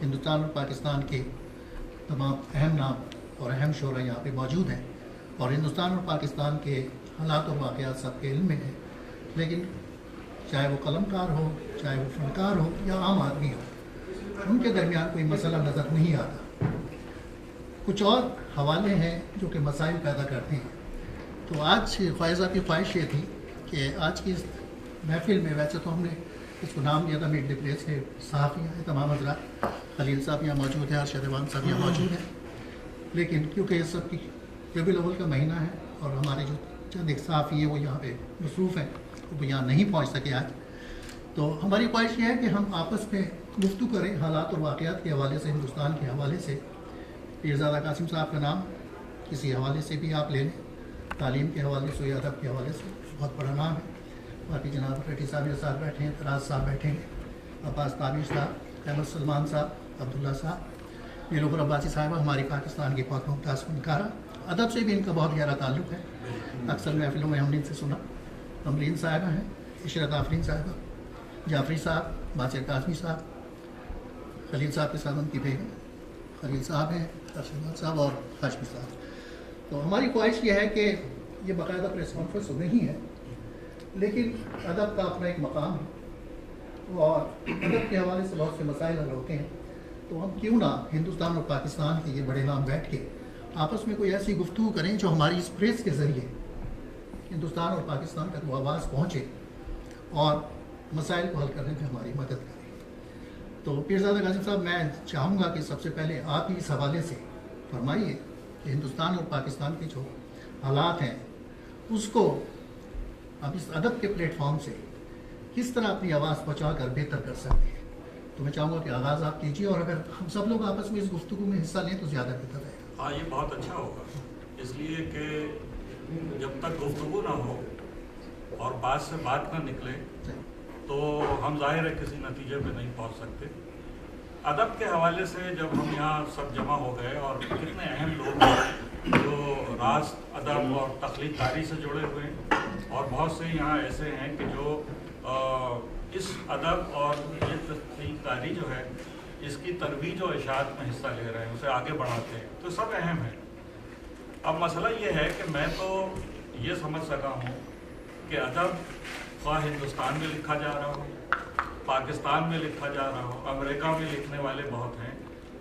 ہندوستان اور پاکستان کے تمام اہم نام اور اہم شعراء یہاں پہ موجود ہیں اور ہندوستان اور پاکستان کے حالات اور واقعات سب کے علم میں ہیں، لیکن چاہے وہ قلم کار ہو، چاہے وہ فنکار ہو یا عام آدمی ہو، ان کے درمیان کوئی مسئلہ نظر نہیں آتا۔ کچھ اور حوالے ہیں جو کہ مسائل پیدا کرتے ہیں۔ تو آج فائزہ کی خواہش یہ تھی کہ آج کی اس محفل میں، ویسے تو ہم نے اس کو نام دیا تھا میٹ دی پلیس کے صحافی ہیں تمام حضرات، خلیل صاحب یہاں موجود ہیں، ارشد امان صاحب یہاں موجود ہیں، لیکن کیونکہ اس سب کی ربیع الاول کا مہینہ ہے اور ہمارے جو چند ایک صحافی ہیں وہ یہاں پہ مصروف ہیں، وہ یہاں نہیں پہنچ سکے آج، تو ہماری خواہش یہ ہے کہ ہم آپس میں گفتگو کریں حالات اور واقعات کے حوالے سے، ہندوستان کے حوالے سے۔ پیرزادہ قاسم صاحب کا نام کسی حوالے سے بھی آپ لے لیں، تعلیم کے حوالے سے یا ادب کے حوالے سے بہت بڑا نام ہے۔ باقی جناب ریڈی صاحب بیٹھے ہیں، فراز صاحب بیٹھے ہیں، عباس تابش صاحب، احمد سلمان صاحب، عبداللہ صاحب، نیلوفر عباسی صاحبہ ہماری پاکستان کی بہت ممتاز فنکارہ، ادب سے بھی ان کا بہت گہرا تعلق ہے، اکثر محفلوں میں ہم نے ان سے سنا۔ امرین صاحبہ ہیں، عشرت آفرین صاحبہ، جعفری صاحب، باسر قاسمی صاحب، خلیل صاحب کے ساتھ ان کی بیگم خلیل صاحب ہیں، ارشد صاحب اور ہاشمی صاحب۔ تو ہماری خواہش یہ ہے کہ یہ باقاعدہ پریس کانفرنس تو نہیں ہے، لیکن ادب کا اپنا ایک مقام ہے اور ادب کے حوالے سے بہت سے مسائل حل ہوتے ہیں، تو ہم کیوں نہ ہندوستان اور پاکستان کے یہ بڑے نام بیٹھ کے آپس میں کوئی ایسی گفتگو کریں جو ہماری اس پریس کے ذریعے ہندوستان اور پاکستان تک وہ آواز پہنچے اور مسائل کو حل کرنے میں ہماری مدد کرے۔ تو پیرزادہ قاسم صاحب، میں چاہوں گا کہ سب سے پہلے آپ ہی اس حوالے سے فرمائیے کہ ہندوستان اور پاکستان کے جو حالات ہیں اس کو آپ اس ادب کے پلیٹ فارم سے کس طرح اپنی آواز پہنچا کر بہتر کر سکتے ہیں۔ تو میں چاہوں گا کہ آغاز آپ کیجیے، اور اگر ہم سب لوگ آپس میں اس گفتگو میں حصہ لیں تو زیادہ بہتر رہے گا۔ ہاں، یہ بہت اچھا ہوگا، اس لیے کہ جب تک گفتگو نہ ہو اور بات سے بات نہ نکلے تو ہم ظاہر ہے کسی نتیجے پہ نہیں پہنچ سکتے۔ ادب کے حوالے سے جب ہم یہاں سب جمع ہو گئے اور کتنے اہم لوگ ہیں جو راز ادب اور تخلیق کاری سے جڑے ہوئے ہیں، اور بہت سے یہاں ایسے ہیں کہ جو اس ادب اور یہ تخلیق کاری جو ہے اس کی ترویج و اشاعت میں حصہ لے رہے ہیں، اسے آگے بڑھاتے ہیں، تو سب اہم ہیں۔ اب مسئلہ یہ ہے کہ میں تو یہ سمجھ سکا ہوں کہ ادب خواہ ہندوستان میں لکھا جا رہا ہو، پاکستان میں لکھا جا رہا ہو، امریکہ میں لکھنے والے بہت ہیں،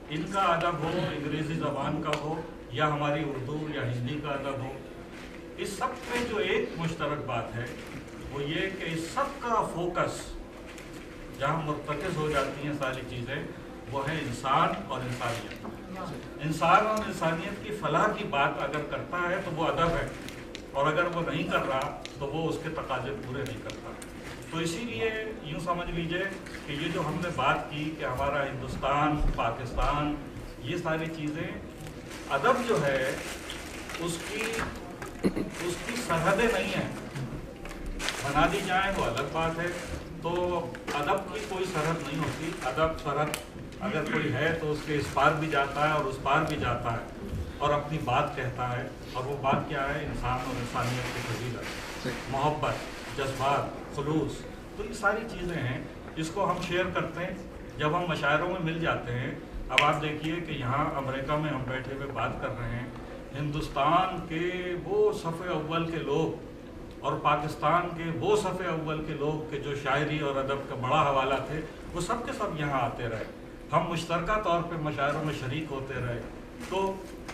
ان کا ادب ہو، انگریزی زبان کا ہو یا ہماری اردو یا ہندی کا ادب ہو، اس سب میں جو ایک مشترک بات ہے وہ یہ کہ اس سب کا فوکس جہاں مرتکز ہو جاتی ہیں ساری چیزیں وہ ہے انسان اور انسانیت۔ انسان اور انسانیت کی فلاح کی بات اگر کرتا ہے تو وہ ادب ہے، اور اگر وہ نہیں کر رہا تو وہ اس کے تقاضے پورے نہیں کرتا۔ تو اسی لیے یوں سمجھ لیجئے کہ یہ جو ہم نے بات کی کہ ہمارا ہندوستان، پاکستان، یہ ساری چیزیں، ادب جو ہے اس کی سرحدیں نہیں ہیں، بنا دی جائیں وہ الگ بات ہے۔ تو ادب کی کوئی سرحد نہیں ہوتی، ادب سرحد اگر کوئی ہے تو اس کے اس پار بھی جاتا ہے اور اس پار بھی جاتا ہے اور اپنی بات کہتا ہے، اور وہ بات کیا ہے؟ انسان اور انسانیت کی فضیلت، محبت، جذبات، خلوص۔ تو یہ ساری چیزیں ہیں جس کو ہم شیئر کرتے ہیں جب ہم مشاعروں میں مل جاتے ہیں۔ اب آپ دیکھیے کہ یہاں امریکہ میں ہم بیٹھے ہوئے بات کر رہے ہیں، ہندوستان کے وہ صف اول کے لوگ اور پاکستان کے وہ صف اول کے لوگ کہ جو شاعری اور ادب کا بڑا حوالہ تھے، وہ سب کے سب یہاں آتے رہے، ہم مشترکہ طور پہ مشاعروں میں شریک ہوتے رہے، تو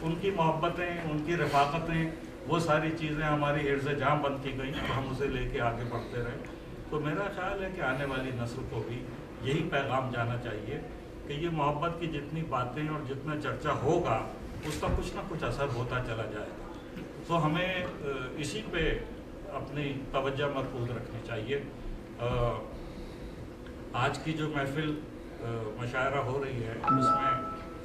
ان کی محبتیں، ان کی رفاقتیں، وہ ساری چیزیں ہماری حرز جاں بن کی گئیں، تو ہم اسے لے کے آگے بڑھتے رہے۔ تو میرا خیال ہے کہ آنے والی نسل کو بھی یہی پیغام جانا چاہیے کہ یہ محبت کی جتنی باتیں اور جتنا چرچا ہوگا اس کا کچھ نہ کچھ اثر ہوتا چلا جائے گا۔ تو ہمیں اسی پہ اپنی توجہ مرکوز رکھنی چاہیے۔ آج کی جو محفل مشاعرہ ہو رہی ہے اس میں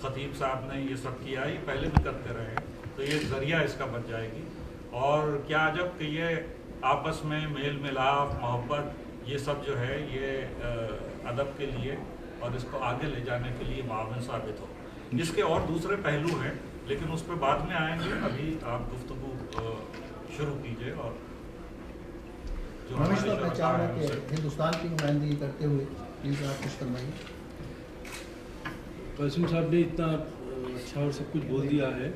خطیب صاحب نے یہ سب کیا، یہ پہلے بھی کرتے رہے ہیں، تو یہ ذریعہ اس کا بن جائے گی۔ اور کیا عجب کہ یہ آپس میں میل ملاپ، محبت، یہ سب جو ہے یہ ادب کے لیے اور اس کو آگے لے جانے کے لیے معاون ثابت ہو۔ اس کے اور دوسرے پہلو ہیں لیکن اس پہ بعد میں آئیں گے، ابھی آپ گفتگو شروع کیجئے۔ اور میں چاہ رہا کہ ہندوستان کی نمائندگی کرتے ہوئے پلیز آپ کچھ فرمائیے۔ قاسم صاحب نے اتنا اچھا اور سب کچھ بول دیا ہے،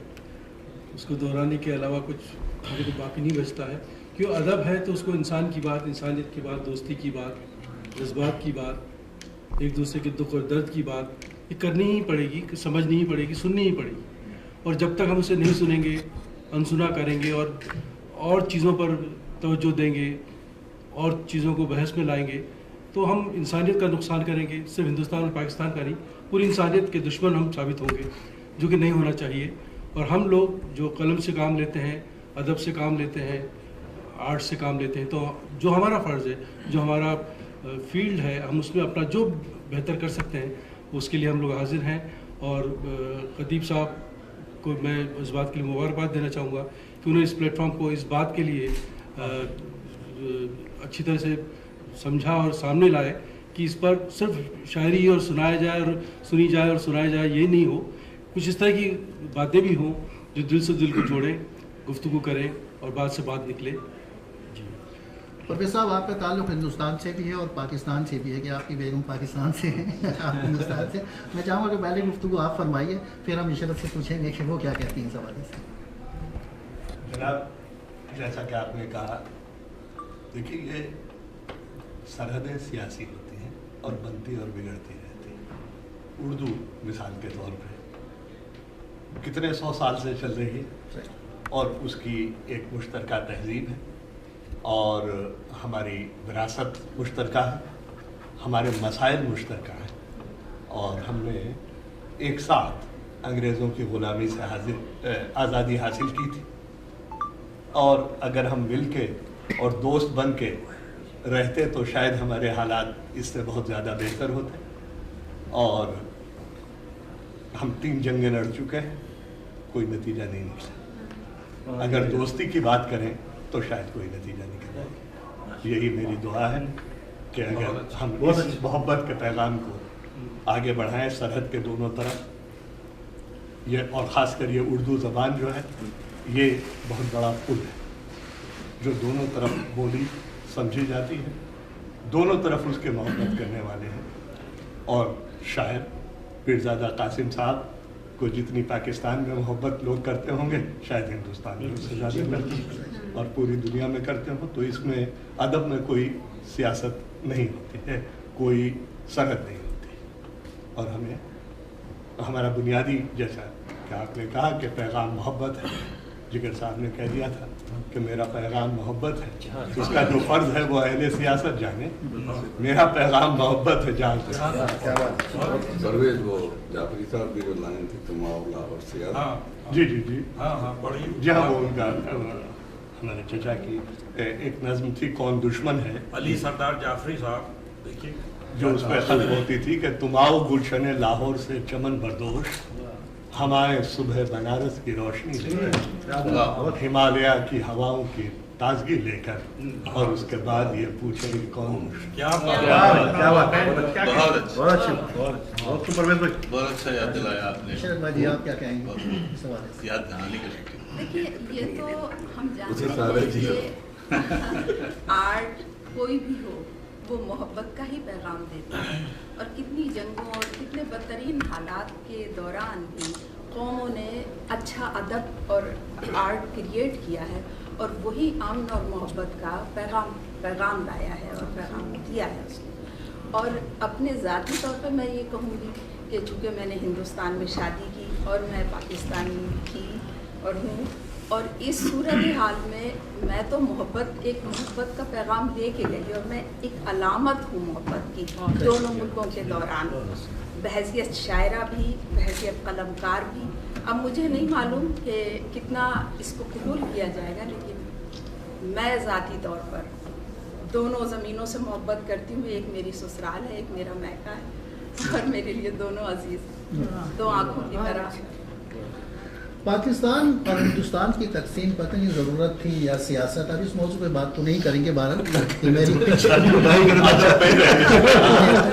اس کو دہرانے کے علاوہ کچھ میرے کو باقی نہیں بچتا ہے. کیوں ادب ہے تو اس کو انسان کی بات، انسانیت کی بات، دوستی کی بات، جذبات کی بات، ایک دوسرے کے دکھ اور درد کی بات یہ کرنی ہی پڑے گی، سمجھنی ہی پڑے گی، سننی ہی پڑے گی. اور جب تک ہم اسے نہیں سنیں گے، انسنا کریں گے اور چیزوں پر توجہ دیں گے اور چیزوں کو بحث میں لائیں گے تو ہم انسانیت کا نقصان کریں گے. صرف ہندوستان اور پاکستان کا نہیں، پوری انسانیت کے دشمن ہم ثابت ہوں گے، جو کہ نہیں ہونا چاہیے. اور ہم لوگ جو قلم سے کام لیتے ہیں، ادب سے کام لیتے ہیں، آرٹ سے کام لیتے ہیں، تو جو ہمارا فرض ہے، جو ہمارا فیلڈ ہے، ہم اس میں اپنا جو بہتر کر سکتے ہیں اس کے لیے ہم لوگ حاضر ہیں. اور خطیب صاحب کو میں اس بات کے لیے مبارکباد دینا چاہوں گا کہ انہوں نے اس پلیٹ فارم کو اس بات کے لیے اچھی طرح سے سمجھا اور سامنے لائے کہ اس پر صرف شاعری اور سنایا جائے اور سنی جائے اور سنایا جائے یہ نہیں ہو، کچھ اس طرح کی باتیں بھی ہوں جو دل سے دل کو جوڑیں، گفتگو کریں اور بات سے بات نکلے. پروفیسر صاحب، آپ کا تعلق ہندوستان سے بھی ہے اور پاکستان سے بھی ہے کہ آپ کی بیگم پاکستان سے ہیں، آپ ہندوستان سے. میں چاہوں گا کہ پہلے گفتگو آپ فرمائیے، پھر ہم عشرت سے پوچھیں گے کہ وہ کیا کہتی ہیں اس حوالے سے. جناب، جیسا کہ آپ نے کہا، دیکھیے یہ سرحدیں سیاسی ہوتی ہیں اور بنتی اور بگڑتی رہتی ہیں. اردو مثال کے طور پہ کتنے 100 سال سے چل رہی ہے اور اس کی ایک مشترکہ تہذیب ہے اور ہماری وراثت مشترکہ ہے، ہمارے مسائل مشترکہ ہیں، اور ہم نے ایک ساتھ انگریزوں کی غلامی سے آزادی حاصل کی تھی. اور اگر ہم مل کے اور دوست بن کے رہتے تو شاید ہمارے حالات اس سے بہت زیادہ بہتر ہوتے. اور ہم 3 جنگیں لڑ چکے ہیں، کوئی نتیجہ نہیں نکلا. اگر دوستی کی بات کریں تو شاید کوئی نتیجہ نکلے. یہی میری دعا ہے کہ اگر ہم اس محبت کے پیغام کو آگے بڑھائیں سرحد کے دونوں طرف، یہ اور خاص کر یہ اردو زبان جو ہے یہ بہت بڑا پل ہے جو دونوں طرف بولی سمجھی جاتی ہے، دونوں طرف اس کے محبت کرنے والے ہیں. اور شاعر پیرزادہ قاسم صاحب کو جتنی پاکستان میں محبت لوگ کرتے ہوں گے شاید ہندوستان میں اس سے زیادہ کرتے ہیں اور پوری دنیا میں کرتے ہوں. تو اس میں ادب میں کوئی سیاست نہیں ہوتی ہے، کوئی سرحد نہیں ہوتی. اور ہمیں ہمارا بنیادی، جیسا کہ آپ نے کہا کہ پیغام محبت ہے، جگر صاحب نے کہہ دیا تھا کہ میرا پیغام محبت ہے. اس کا جو فرض ہے وہ اہل سیاست جانے، میرا پیغام محبت ہے. جان پرویز وہ جعفری صاحب کی جو لائن تھی تماؤ اور سیاست، جی جی جی بڑی جی ہاں، وہ ان کا ہمارے چچا کی ایک نظم تھی کون دشمن ہے، علی سردار جعفری صاحب، دیکھیے جو اس پہ ختم ہوتی تھی کہ تم آؤ گلشن لاہور سے چمن بردوش، ہم آئے صبح بنارس کی روشنی لے کر، ہمالیہ کی ہواؤں کی تازگی لے کر، اور اس کے بعد یہ پوچھیں کہ کون کیا بہت اچھا یاد دلایا آپ نے. عشرت بھائی جی، آپ کیا کہیں گے اس حوالے سے؟ یاد دلانے کا شکریہ. دیکھیے، یہ تو ہم اسے جانتے سارے ہیں جی کہ آرٹ کوئی بھی ہو وہ محبت کا ہی پیغام دیتا ہے. اور کتنی جنگوں اور کتنے بدترین حالات کے دوران بھی قوموں نے اچھا ادب اور آرٹ کریٹ کیا ہے اور وہی امن اور محبت کا پیغام لایا ہے اور پیغام دیا ہے اس کو. اور اپنے ذاتی طور پر میں یہ کہوں گی کہ چونکہ میں نے ہندوستان میں شادی کی اور میں پاکستانی تھی اور ہوں، اور اس صورتحال میں تو ایک محبت کا پیغام لے کے گئی اور میں ایک علامت ہوں محبت کی دونوں ملکوں کے دوران، بحیثیت شاعرہ بھی، بحیثیت قلمکار بھی. اب مجھے نہیں معلوم کہ کتنا اس کو قبول کیا جائے گا، لیکن میں ذاتی طور پر دونوں زمینوں سے محبت کرتی ہوں. ایک میری سسرال ہے، ایک میرا میکہ ہے، اور میرے لیے دونوں عزیز، دو آنکھوں کی طرح. پاکستان اور ہندوستان کی تقسیم پتہ نہیں ضرورت تھی یا سیاست، اب اس موضوع پہ بات تو نہیں کریں گے بہرحال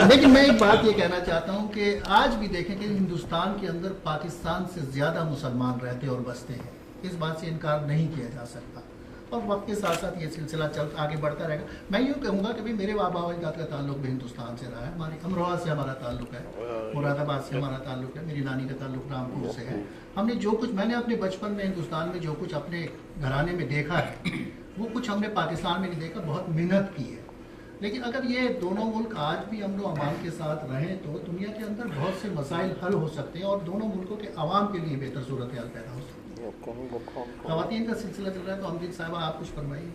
لیکن میں ایک بات یہ کہنا چاہتا ہوں کہ آج بھی دیکھیں کہ ہندوستان کے اندر پاکستان سے زیادہ مسلمان رہتے اور بستے ہیں، اس بات سے انکار نہیں کیا جا سکتا. اور وقت کے ساتھ ساتھ یہ سلسلہ آگے بڑھتا رہے گا. میں یوں کہوں گا کہ میرے آبا و اجداد کا تعلق بھی ہندوستان سے رہا ہے. ہماری امروہہ سے ہمارا تعلق ہے, مراد آباد سے ہمارا تعلق ہے, میری نانی کا تعلق رامپور سے ہے. ہم نے جو کچھ, میں نے اپنے بچپن میں ہندوستان میں جو کچھ اپنے گھرانے میں دیکھا ہے وہ کچھ ہم نے پاکستان میں نہیں دیکھا. بہت محنت کی ہے. لیکن اگر یہ دونوں ملک آج بھی امن و امان کے ساتھ رہیں تو دنیا کے اندر بہت سے مسائل حل ہو سکتے ہیں اور دونوں ملکوں کے عوام کے لیے بہتر صورتحال پیدا ہو سکتی ہے. خواتین کا سلسلہ چل رہا ہے تو امجد صاحبہ آپ کچھ فرمائیے.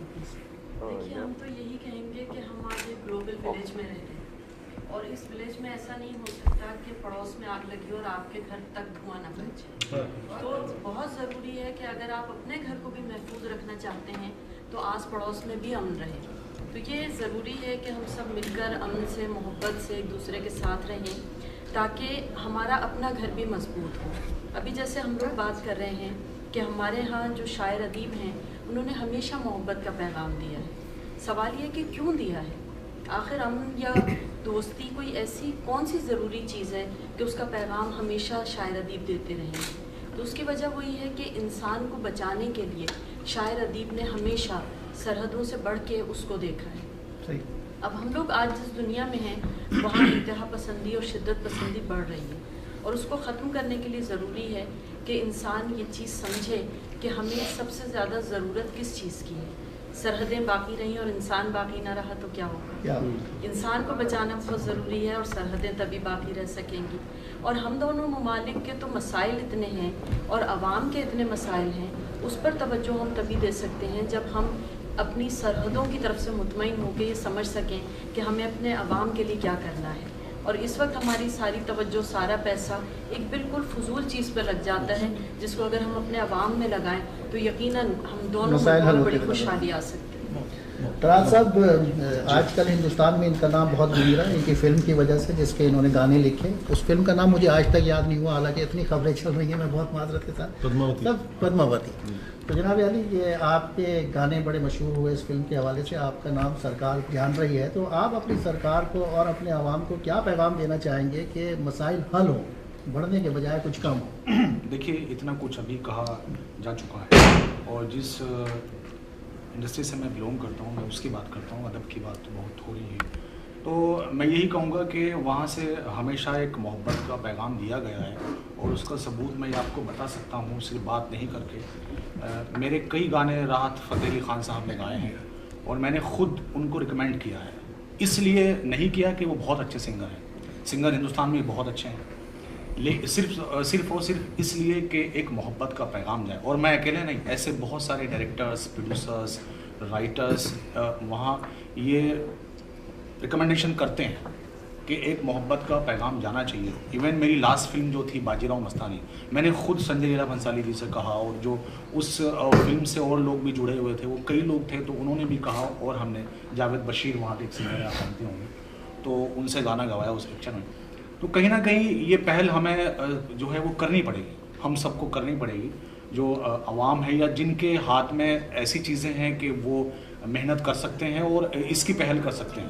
دیکھیے, ہم تو یہی کہیں گے کہ ہم آج ایک گلوبل ولیج میں رہتے ہیں اور اس ولیج میں ایسا نہیں ہو سکتا کہ پڑوس میں آگ لگی اور آپ کے گھر تک دھواں نہ پہنچے. تو بہت ضروری ہے کہ اگر آپ اپنے گھر کو بھی محفوظ رکھنا چاہتے ہیں تو آس پڑوس میں بھی امن رہے. تو یہ ضروری ہے کہ ہم سب مل کر امن سے, محبت سے ایک دوسرے کے ساتھ رہیں تاکہ ہمارا اپنا گھر بھی مضبوط ہو. ابھی جیسے ہم لوگ بات کر رہے ہیں کہ ہمارے ہاں جو شاعر ادیب ہیں انہوں نے ہمیشہ محبت کا پیغام دیا ہے. سوال یہ کہ کیوں دیا ہے؟ آخر امن یا دوستی کوئی ایسی کون سی ضروری چیز ہے کہ اس کا پیغام ہمیشہ شاعر ادیب دیتے رہیں؟ تو اس کی وجہ وہی ہے کہ انسان کو بچانے کے لیے شاعر ادیب نے ہمیشہ سرحدوں سے بڑھ کے اس کو دیکھا ہے. صحیح. اب ہم لوگ آج جس دنیا میں ہیں وہاں انتہا پسندی اور شدت پسندی بڑھ رہی ہے اور اس کو ختم کرنے کے لیے ضروری ہے کہ انسان یہ چیز سمجھے کہ ہمیں سب سے زیادہ ضرورت کس چیز کی ہے. سرحدیں باقی رہیں اور انسان باقی نہ رہا تو کیا ہوگا؟ انسان کو بچانا بہت ضروری ہے اور سرحدیں تبھی باقی رہ سکیں گی. اور ہم دونوں ممالک کے تو مسائل اتنے ہیں اور عوام کے اتنے مسائل ہیں, اس پر توجہ ہم تبھی دے سکتے ہیں جب ہم اپنی سرحدوں کی طرف سے مطمئن ہو کے یہ سمجھ سکیں کہ ہمیں اپنے عوام کے لیے کیا کرنا ہے. اور اس وقت ہماری ساری توجہ, سارا پیسہ ایک بالکل فضول چیز پہ لگ جاتا ہے جس کو اگر ہم اپنے عوام میں لگائیں تو یقیناً ہم دونوں میں بڑی خوشحالی آ سکتی ہے. طلال صاحب, آج کل ہندوستان میں ان کا نام بہت گونج رہا ہے ان کی فلم کی وجہ سے جس کے انہوں نے گانے لکھے. اس فلم کا نام مجھے آج تک یاد نہیں ہوا, حالانکہ اتنی خبریں چل رہی ہیں, میں بہت معذرت کے ساتھ. پدماوتی. تو جناب علی, یہ آپ کے گانے بڑے مشہور ہوئے اس فلم کے حوالے سے, آپ کا نام سرکار جان رہی ہے, تو آپ اپنی سرکار کو اور اپنے عوام کو کیا پیغام دینا چاہیں گے کہ مسائل حل ہوں, بڑھنے کے بجائے کچھ کم ہو؟ دیکھیے, اتنا کچھ ابھی کہا جا چکا ہے اور جس انڈسٹری سے میں بلونگ کرتا ہوں میں اس کی بات کرتا ہوں. ادب کی بات تو بہت ہو رہی ہے, تو میں یہی کہوں گا کہ وہاں سے ہمیشہ ایک محبت کا پیغام دیا گیا ہے اور اس کا ثبوت میں آپ کو بتا سکتا ہوں صرف بات نہیں کر کے. میرے کئی گانے راحت فتح علی خان صاحب نے گائے ہیں اور میں نے خود ان کو ریکمینڈ کیا ہے. اس لیے نہیں کیا کہ وہ بہت اچھے سنگر ہیں, سنگر ہندوستان میں بہت اچھے ہیں, صرف اور صرف اس لیے کہ ایک محبت کا پیغام جائے. اور میں اکیلے نہیں, ایسے بہت سارے ڈائریکٹرز, پروڈیوسرز, رائٹرز وہاں یہ ریکمنڈیشن کرتے ہیں کہ ایک محبت کا پیغام جانا چاہیے. ایون میری لاسٹ فلم جو تھی باجی راؤ مستانی, میں نے خود سنجے لیلا بھنسالی جی سے کہا, اور جو اس فلم سے اور لوگ بھی جڑے ہوئے تھے وہ کئی لوگ تھے, تو انہوں نے بھی کہا, اور ہم نے جاوید بشیر وہاں کے ایک سنگر آپ جانتے ہوں گے, تو ان سے گانا گوایا اس پکچر میں. تو کہیں نہ کہیں یہ پہل ہمیں جو ہے وہ کرنی پڑے گی, ہم سب کو کرنی پڑے گی. جو عوام ہے یا جن کے ہاتھ میں ایسی چیزیں ہیں کہ وہ محنت کر سکتے ہیں اور اس کی پہل کر سکتے ہیں,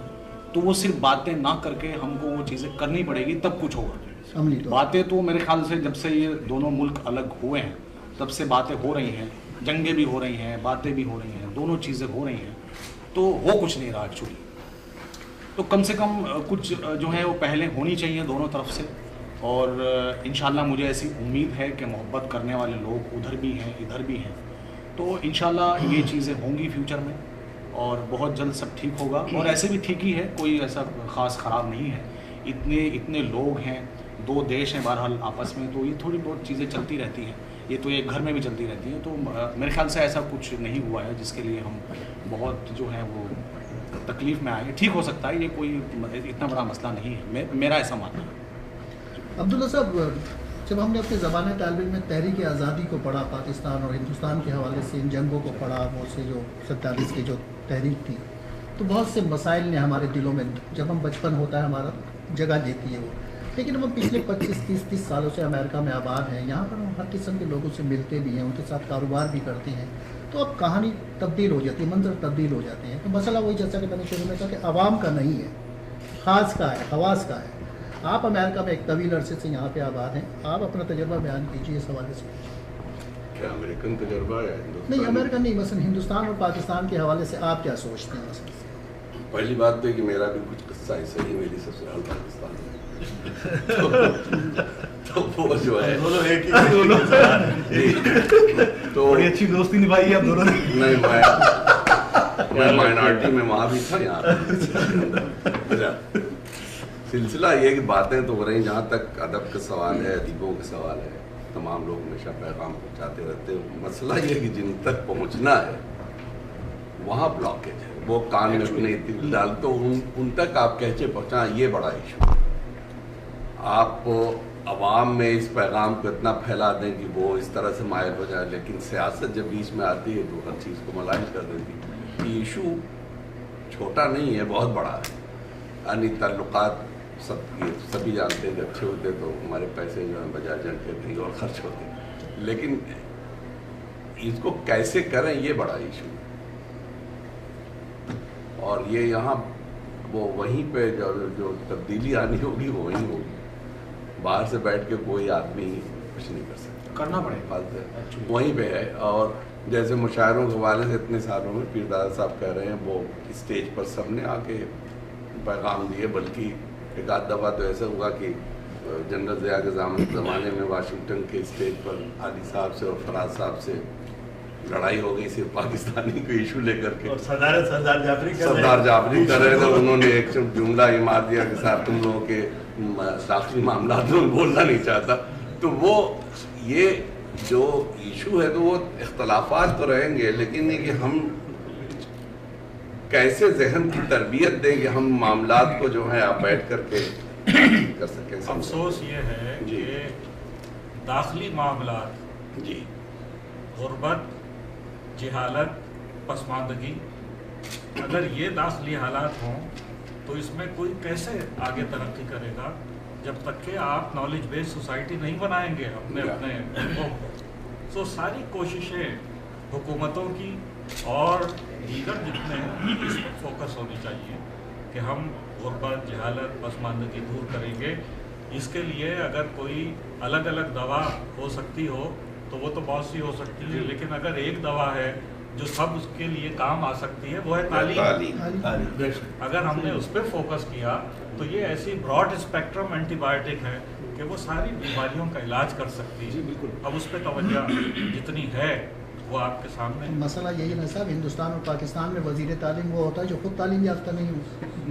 تو وہ صرف باتیں نہ کر کے ہم کو وہ چیزیں کرنی پڑے گی, تب کچھ ہوگا. باتیں تو میرے خیال سے جب سے یہ دونوں ملک الگ ہوئے ہیں تب سے باتیں ہو رہی ہیں, جنگیں بھی ہو رہی ہیں, باتیں بھی ہو رہی ہیں, دونوں چیزیں ہو رہی ہیں, تو وہ کچھ نہیں رہا ایکچولی. تو کم سے کم کچھ جو ہے وہ پہلے ہونی چاہیے دونوں طرف سے. اور انشاءاللہ مجھے ایسی امید ہے کہ محبت کرنے والے لوگ ادھر بھی ہیں ادھر بھی ہیں, تو انشاءاللہ یہ چیزیں ہوں گی فیوچر میں اور بہت جلد سب ٹھیک ہوگا. اور ایسے بھی ٹھیک ہی ہے, کوئی ایسا خاص خراب نہیں ہے. اتنے لوگ ہیں, دو دیش ہیں بہرحال آپس میں, تو یہ تھوڑی بہت چیزیں چلتی رہتی ہیں, یہ تو ایک گھر میں بھی چلتی رہتی ہیں. تو میرے خیال سے ایسا کچھ نہیں ہوا ہے جس کے لیے ہم بہت جو ہے وہ تکلیف میں آئے. ٹھیک ہو سکتا ہے, یہ کوئی اتنا بڑا مسئلہ نہیں ہے, میرا ایسا ماننا ہے. عبداللہ صاحب, جب ہم نے اپنے زبان طالب علم میں تحریک آزادی کو پڑھا, پاکستان اور ہندوستان کے حوالے سے ان جنگوں کو پڑھا, وہ سے جو 47 کی جو تحریک تھی, تو بہت سے مسائل نے ہمارے دلوں میں, جب ہم بچپن ہوتا ہے ہمارا, جگہ دیتی ہے وہ. لیکن ہم پچھلے 25-30 سالوں سے امریکہ میں آباد ہیں, یہاں پر ہم ہر قسم کے لوگوں سے ملتے بھی ہیں, ان کے ساتھ کاروبار بھی کرتے ہیں, تو اب کہانی تبدیل ہو جاتی ہے, منظر تبدیل ہو جاتے ہیں. تو مسئلہ وہی جیسا کہ میں نے شروع میں کہا کہ عوام کا نہیں ہے, خاص کا ہے, خواص کا ہے. آپ امریکہ میں ایک طویل عرصے سے یہاں پہ آباد ہیں, آپ اپنا تجربہ بیان کیجیے اس حوالے سے. क्या अमेरिकन तजर्बा है नहीं, अमेरिकन नहीं, मसलन हिंदुस्तान और पाकिस्तान के हवाले से आप क्या सोचते हैं? मसलन पहली बात तो है कि मेरा भी कुछ किस्सा ऐसा ही, मेरी ससुराल पाकिस्तान में तो वो जो है दोनों एक ही तो बड़ी अच्छी दोस्ती निभाई है आप दोनों ने। नहीं, मैं माइनॉरिटी में वहाँ भी था, यहाँ पे। सिलसिला ये कि बातें तो हो रही, जहाँ तक अदब का सवाल है, अदीबों का सवाल है, तमाम लोग हमेशा पैगाम पहुँचाते रहते हैं। मसला ये कि जिन तक पहुँचना है वहाँ ब्लॉकेज है, वो कान में अपने दिल डाल तो उन तक आप कैसे पहुँचा, ये बड़ा इशू है। आप अवाम में इस पैगाम को इतना फैला दें कि वो इस तरह से मायल हो जाए, लेकिन सियासत जब बीच में आती है तो हर चीज़ को मलाइम कर देती है। ये इशू छोटा नहीं है, बहुत बड़ा है। यानी ताल्लुकात सभी जानते हैं कि अच्छे होते तो हमारे पैसे जो है बजाय जन के कहीं और खर्च होते, लेकिन इसको कैसे करें ये बड़ा इशू है। और ये यहाँ वो वहीं पे जो तब्दीली आनी होगी वो वहीं होगी, बाहर से बैठ के कोई आदमी कुछ नहीं कर सकता, करना पड़ेगा, बात है वहीं पे है। और जैसे मुशायरों के हवाले से इतने सालों में पीरदादा साहब कह रहे हैं, वो स्टेज पर सबने आके पैगाम दिए, बल्कि एक आध दफ़ा तो ऐसा हुआ कि जनरल ज़िया के ज़माने में वाशिंगटन के स्टेज पर अली साहब से और फराज साहब से लड़ाई हो गई सिर्फ पाकिस्तानी को इशू लेकर के, और सरदार जाफरी कर रहे थे। उन्होंने एक जुमला ही मार दिया कि साहब तुम लोगों के दाखिली मामला में बोलना नहीं चाहता। तो वो ये जो इशू है तो वो इख्तलाफात तो रहेंगे, लेकिन ये कि हम कैसे जहन की तरबियत दें कि हम मामलात को जो है आप बैठ करके कर सकें। अफसोस ये है कि दाखिली मामलात, जी, गुर्बत, जहालत, पसमानदगी, अगर ये दाखिली हालात हों तो इसमें कोई कैसे आगे तरक्की करेगा जब तक कि आप नॉलेज बेस्ड सोसाइटी नहीं बनाएंगे अपने लोगों को। तो सारी कोशिशें हुकूमतों की और दीगर जितने हैं इस पर फोकस होनी चाहिए कि हम गुर्बत, जहालत, पसमानदगी दूर करेंगे। इसके लिए अगर कोई अलग अलग दवा हो सकती हो तो वो तो बहुत सी हो सकती है, लेकिन अगर एक दवा है जो सब उसके लिए काम आ सकती है वो है तालीम। अगर हमने उस पर फोकस किया तो ये ऐसी ब्रॉड स्पेक्ट्रम एंटीबायोटिक है कि वो सारी बीमारियों का इलाज कर सकती है। अब उस पर तवज्जो जितनी है वो आपके सामने। मसला यही ना साहब, हिंदुस्तान और पाकिस्तान में वजीर तालीम वो होता है जो खुद तालीम याफ्ता नहीं हो।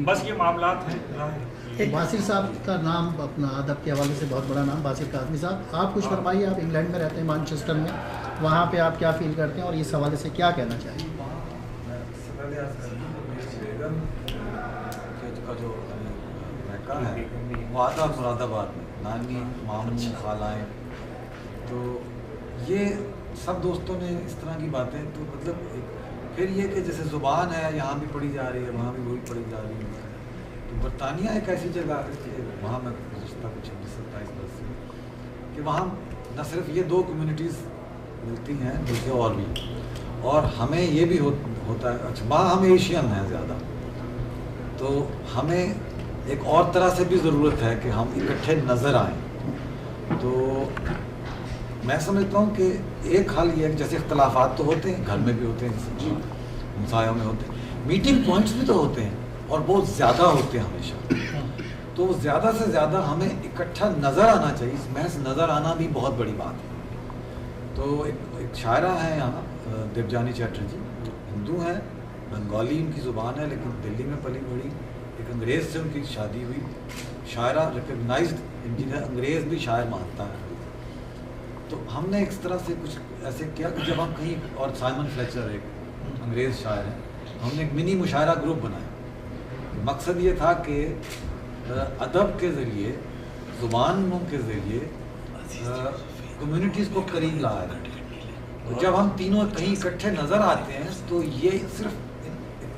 बस ये मामलात हैं। बासिर साहब का नाम अपना अदब के हवाले से बहुत बड़ा नाम, बासिर काज़मी साहब, आप कुछ फरमाइए। आप इंग्लैंड में रहते हैं, मैनचेस्टर में, वहाँ पे आप क्या फील करते हैं और इस हवाले से क्या कहना चाहिए? जो महका है वो आता मुरादाबाद में, नानी, मामू, खालाएँ, तो ये सब दोस्तों ने इस तरह की बातें, तो मतलब फिर ये कि जैसे ज़ुबान है यहाँ भी पढ़ी जा रही है, वहाँ भी वही पढ़ी जा रही है। तो बरतानिया एक ऐसी जगह है कि वहाँ मैं गुज़श्ता कुछ 27 वर्ष से कि वहाँ न सिर्फ ये दो कम्युनिटीज़ मिलती हैं बल्कि और भी, और हमें ये भी होता है, अच्छा वहाँ हम एशियन हैं ज़्यादा, तो हमें एक और तरह से भी ज़रूरत है कि हम इकट्ठे नज़र आएँ। तो मैं समझता हूँ कि एक हाल ये है कि जैसे इख्तलाफात तो होते हैं, घर में भी होते हैं, हमसायों में होते हैं, मीटिंग पॉइंट्स भी तो होते हैं और बहुत ज़्यादा होते हैं हमेशा। तो ज़्यादा से ज़्यादा हमें इकट्ठा नज़र आना चाहिए, महज नज़र आना भी बहुत बड़ी बात है। तो एक शायरा है यहाँ देवजानी चैटर्जी, हिंदू हैं, बंगाली उनकी ज़ुबान है, लेकिन दिल्ली में पली बड़ी, एक अंग्रेज़ से उनकी शादी हुई, शायरा रिकग्नाइज्ड इंजीनियर, अंग्रेज़ भी शायर मानता है। तो हमने इस तरह से कुछ ऐसे किया कि जब हम कहीं, और साइमन फ्लेचर एक अंग्रेज़ शायर हैं, हमने एक मिनी मुशायरा ग्रुप बनाया। मकसद ये था कि अदब के ज़रिए, ज़ुबानों के ज़रिए कम्युनिटीज़ को करीब लाया जाए। तो जब हम तीनों कहीं इकट्ठे नज़र आते हैं तो ये सिर्फ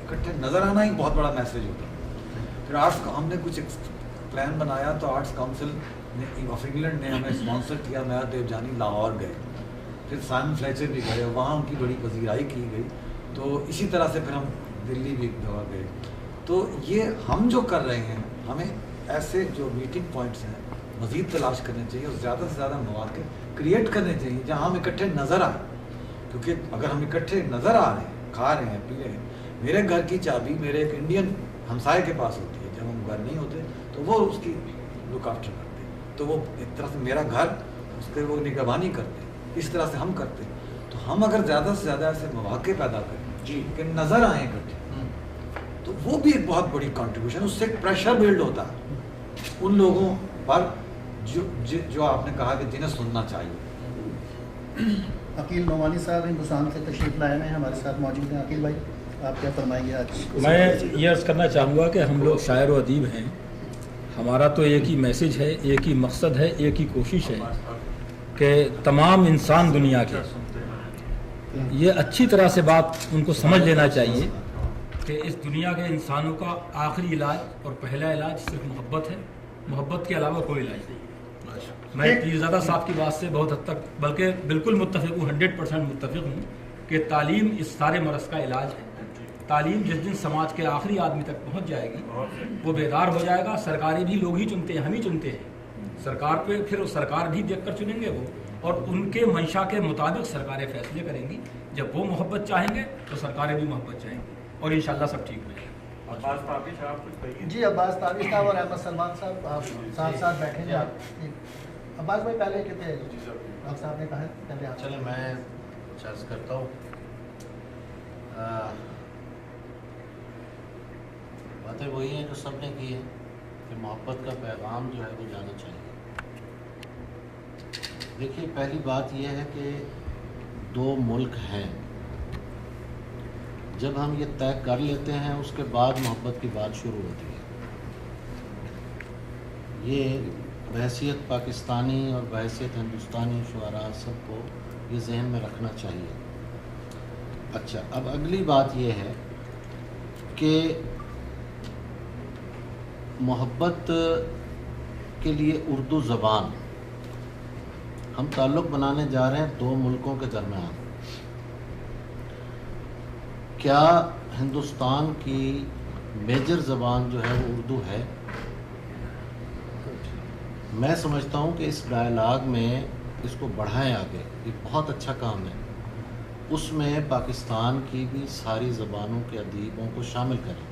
इकट्ठे नज़र आना ही बहुत बड़ा मैसेज होता है। फिर आर्ट्स का हमने कुछ प्लान बनाया, तो आर्ट्स काउंसिल ऑफ इंग्लैंड ने हमें स्पॉन्सर किया। मैं देवजानी लाहौर गए, फिर साइमन फ्लेचर भी गए, वहाँ उनकी बड़ी पजीराई की गई। तो इसी तरह से फिर हम दिल्ली भी एक दफ़ा गए। तो ये हम जो कर रहे हैं, हमें ऐसे जो मीटिंग पॉइंट्स हैं मज़ीद तलाश करने चाहिए और ज़्यादा से ज़्यादा मौक़े क्रिएट करने चाहिए जहाँ हम इकट्ठे नज़र आए, क्योंकि अगर हम इकट्ठे नज़र आ रहे हैं, खा रहे हैं, पी रहे हैं, मेरे घर की चाबी मेरे एक इंडियन हमसाये के पास होती है, जब हम घर नहीं होते तो वो उसकी लुक आफ्टर करते हैं, तो वो एक तरह से मेरा घर उसके वो निगरानी करते हैं, इस तरह से हम करते हैं। तो हम अगर ज़्यादा से ज़्यादा ऐसे मौके पैदा करें जी कि नज़र आए इकट्ठे, तो वो भी एक बहुत बड़ी कंट्रीब्यूशन, उससे एक प्रेशर बिल्ड होता है उन लोगों पर जो आपने कहा कि जिन्हें सुनना चाहिए। अकील नोमानी साहब हिंदुस्तान से तशरीफ लाए हैं, हमारे साथ मौजूद हैं। अकील भाई, आप क्या फरमाएंगे आज? मैं ये अर्ज़ करना चाहूँगा कि हम लोग शायर व अदीब हैं, हमारा तो एक ही मैसेज है, एक ही मकसद है, एक ही कोशिश है कि तमाम इंसान दुनिया के ये अच्छी तरह से बात उनको समझ लेना चाहिए कि इस दुनिया के इंसानों का आखिरी इलाज और पहला इलाज सिर्फ मोहब्बत है, मोहब्बत के अलावा कोई इलाज नहीं। मैं पीरज़ादा साहब की बात से बहुत हद तक बल्कि बिल्कुल मुत्तफ़िक़ हूँ, 100% मुत्तफ़िक़ हूँ कि तालीम इस सारे मरज़ का इलाज है। तालीम जिस दिन समाज के आखिरी आदमी तक पहुँच जाएगी वो बेदार हो जाएगा। सरकारें भी लोग ही चुनते हैं, हम ही चुनते हैं सरकार पे, फिर सरकार भी देख कर चुनेंगे वो, और उनके मंशा के मुताबिक सरकारें फैसले करेंगी। जब वो मोहब्बत चाहेंगे तो सरकारें भी मोहब्बत चाहेंगी और इंशाअल्लाह सब ठीक हो जाएगा। अब्बास ताबिश साहब कुछ कहिए। जी, अब्बास ताबिश साहब और अहमद सलमान साहब आप साथ साथ बैठेंगे। आप अब्बास भाई पहले कहते हैं, आप साहब ने कहा है पहले आप। चले मैं चर्च करता हूँ। बातें वही हैं जो सब ने की है कि मोहब्बत का पैगाम जो है वो जाना चाहिए। देखिए, पहली बात यह है कि दो मुल्क हैं, जब हम ये तय कर लेते हैं उसके बाद मोहब्बत की बात शुरू होती है। ये बहैसियत पाकिस्तानी और बहैसियत हिंदुस्तानी शुआरा सबको ये जहन में रखना चाहिए। अच्छा, अब अगली बात ये है कि मोहब्बत के लिए उर्दू ज़बान, हम ताल्लुक़ बनाने जा रहे हैं दो मुल्कों के दरमियान। क्या हिंदुस्तान की मेजर ज़बान जो है वो उर्दू है? मैं समझता हूँ कि इस डायलॉग में इसको बढ़ाएं आगे, ये बहुत अच्छा काम है। उसमें पाकिस्तान की भी सारी ज़बानों के अदीबों को शामिल करें,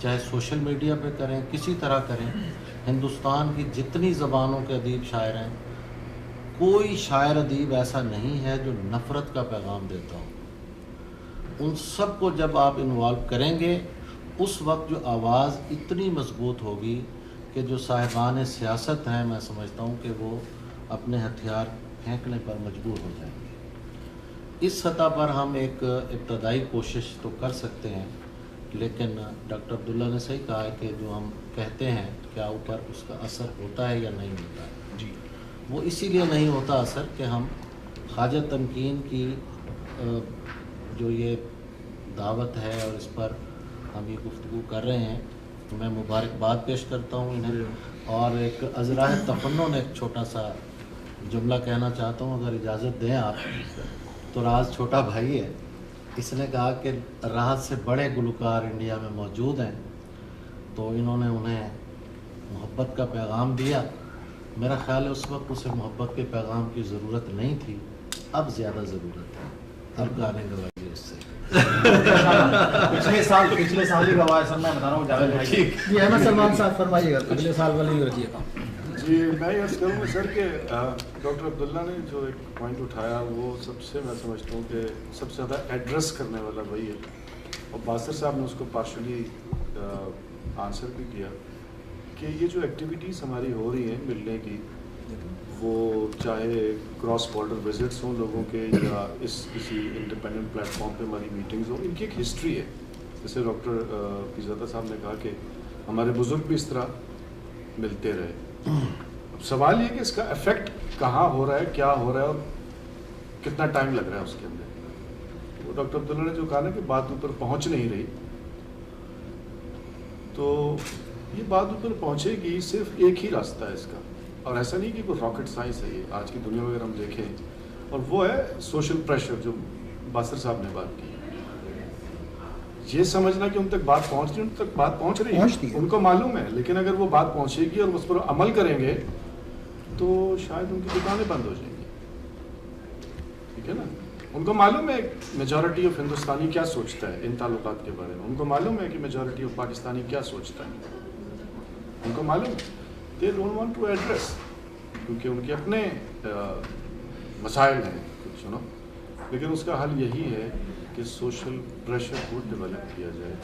चाहे सोशल मीडिया पे करें, किसी तरह करें। हिंदुस्तान की जितनी ज़बानों के अदीब शायर हैं, कोई शायर अदीब ऐसा नहीं है जो नफ़रत का पैगाम देता हो। उन सब को जब आप इन्वॉल्व करेंगे, उस वक्त जो आवाज़ इतनी मजबूत होगी कि जो साहिबान सियासत हैं, मैं समझता हूँ कि वो अपने हथियार फेंकने पर मजबूर हो जाएंगे। इस सतह पर हम एक इब्तदाई कोशिश तो कर सकते हैं, लेकिन डॉक्टर अब्दुल्ला ने सही कहा है कि जो हम कहते हैं क्या ऊपर उसका असर होता है या नहीं होता है। जी, वो इसीलिए नहीं होता असर कि हम ख्वाजा तमकीन की जो ये दावत है और इस पर हम ये गुफ्तगू कर रहे हैं, तो मैं मुबारकबाद पेश करता हूँ इन्हें। और एक अज़राए तफन्नुन एक छोटा सा जुमला कहना चाहता हूँ, अगर इजाज़त दें आप। तो राज छोटा भाई है, इसने कहा कि राहत से बड़े गुलकार इंडिया में मौजूद हैं, तो इन्होंने उन्हें मोहब्बत का पैगाम दिया। मेरा ख़्याल है उस वक्त उसे मोहब्बत के पैगाम की ज़रूरत नहीं थी, अब ज़्यादा ज़रूरत है। अब गाने गवाइए उससे। पिछले साल ही गवाए सर, मैं बता रहा हूँ ज़्यादा। जी, अहमद सलमान साहब फरमाइएगा। अगले साल वाले ही रखिएगा। जी, मैं अर्ज़ करूँगा सर कि डॉक्टर अब्दुल्ला ने जो एक पॉइंट उठाया वो सबसे मैं समझता हूँ कि सबसे ज़्यादा एड्रेस करने वाला वही है, और बासर साहब ने उसको पार्शली आंसर भी किया कि ये जो एक्टिविटीज़ हमारी हो रही हैं मिलने की, वो चाहे क्रॉस बॉर्डर विजिट्स हों लोगों के या इस किसी इंडिपेंडेंट प्लेटफॉर्म पे हमारी मीटिंग्स हो, इनकी एक हिस्ट्री है। जैसे डॉक्टर पीरज़ादा साहब ने कहा कि हमारे बुज़ुर्ग भी इस तरह मिलते रहे। अब सवाल ये कि इसका इफ़ेक्ट कहाँ हो रहा है, क्या हो रहा है और कितना टाइम लग रहा है उसके अंदर। वो डॉक्टर अब्दुल्ला ने जो कहा ना कि बात ऊपर पहुँच नहीं रही, तो ये बात ऊपर पहुँचेगी सिर्फ एक ही रास्ता है इसका, और ऐसा नहीं कि कोई रॉकेट साइंस है ये आज की दुनिया में अगर हम देखें, और वो है सोशल प्रेशर जो बासर साहब ने बात की। ये समझना कि उन तक बात पहुंच रही है, उन तक बात पहुंच रही है, उनको मालूम है, लेकिन अगर वो बात पहुंचेगी और उस पर अमल करेंगे तो शायद उनकी दुकानें बंद हो जाएंगी। ठीक है ना। उनको मालूम है मेजॉरिटी ऑफ हिंदुस्तानी क्या सोचता है इन ताल्लुकात के बारे में, उनको मालूम है कि मेजॉरिटी ऑफ पाकिस्तानी क्या सोचता है, उनको मालूम है। They don't want to address, क्योंकि उनके अपने मसाइल हैं कुछ, नो। लेकिन उसका हल यही है कि सोशल प्रेशर को डेवलप किया जाए।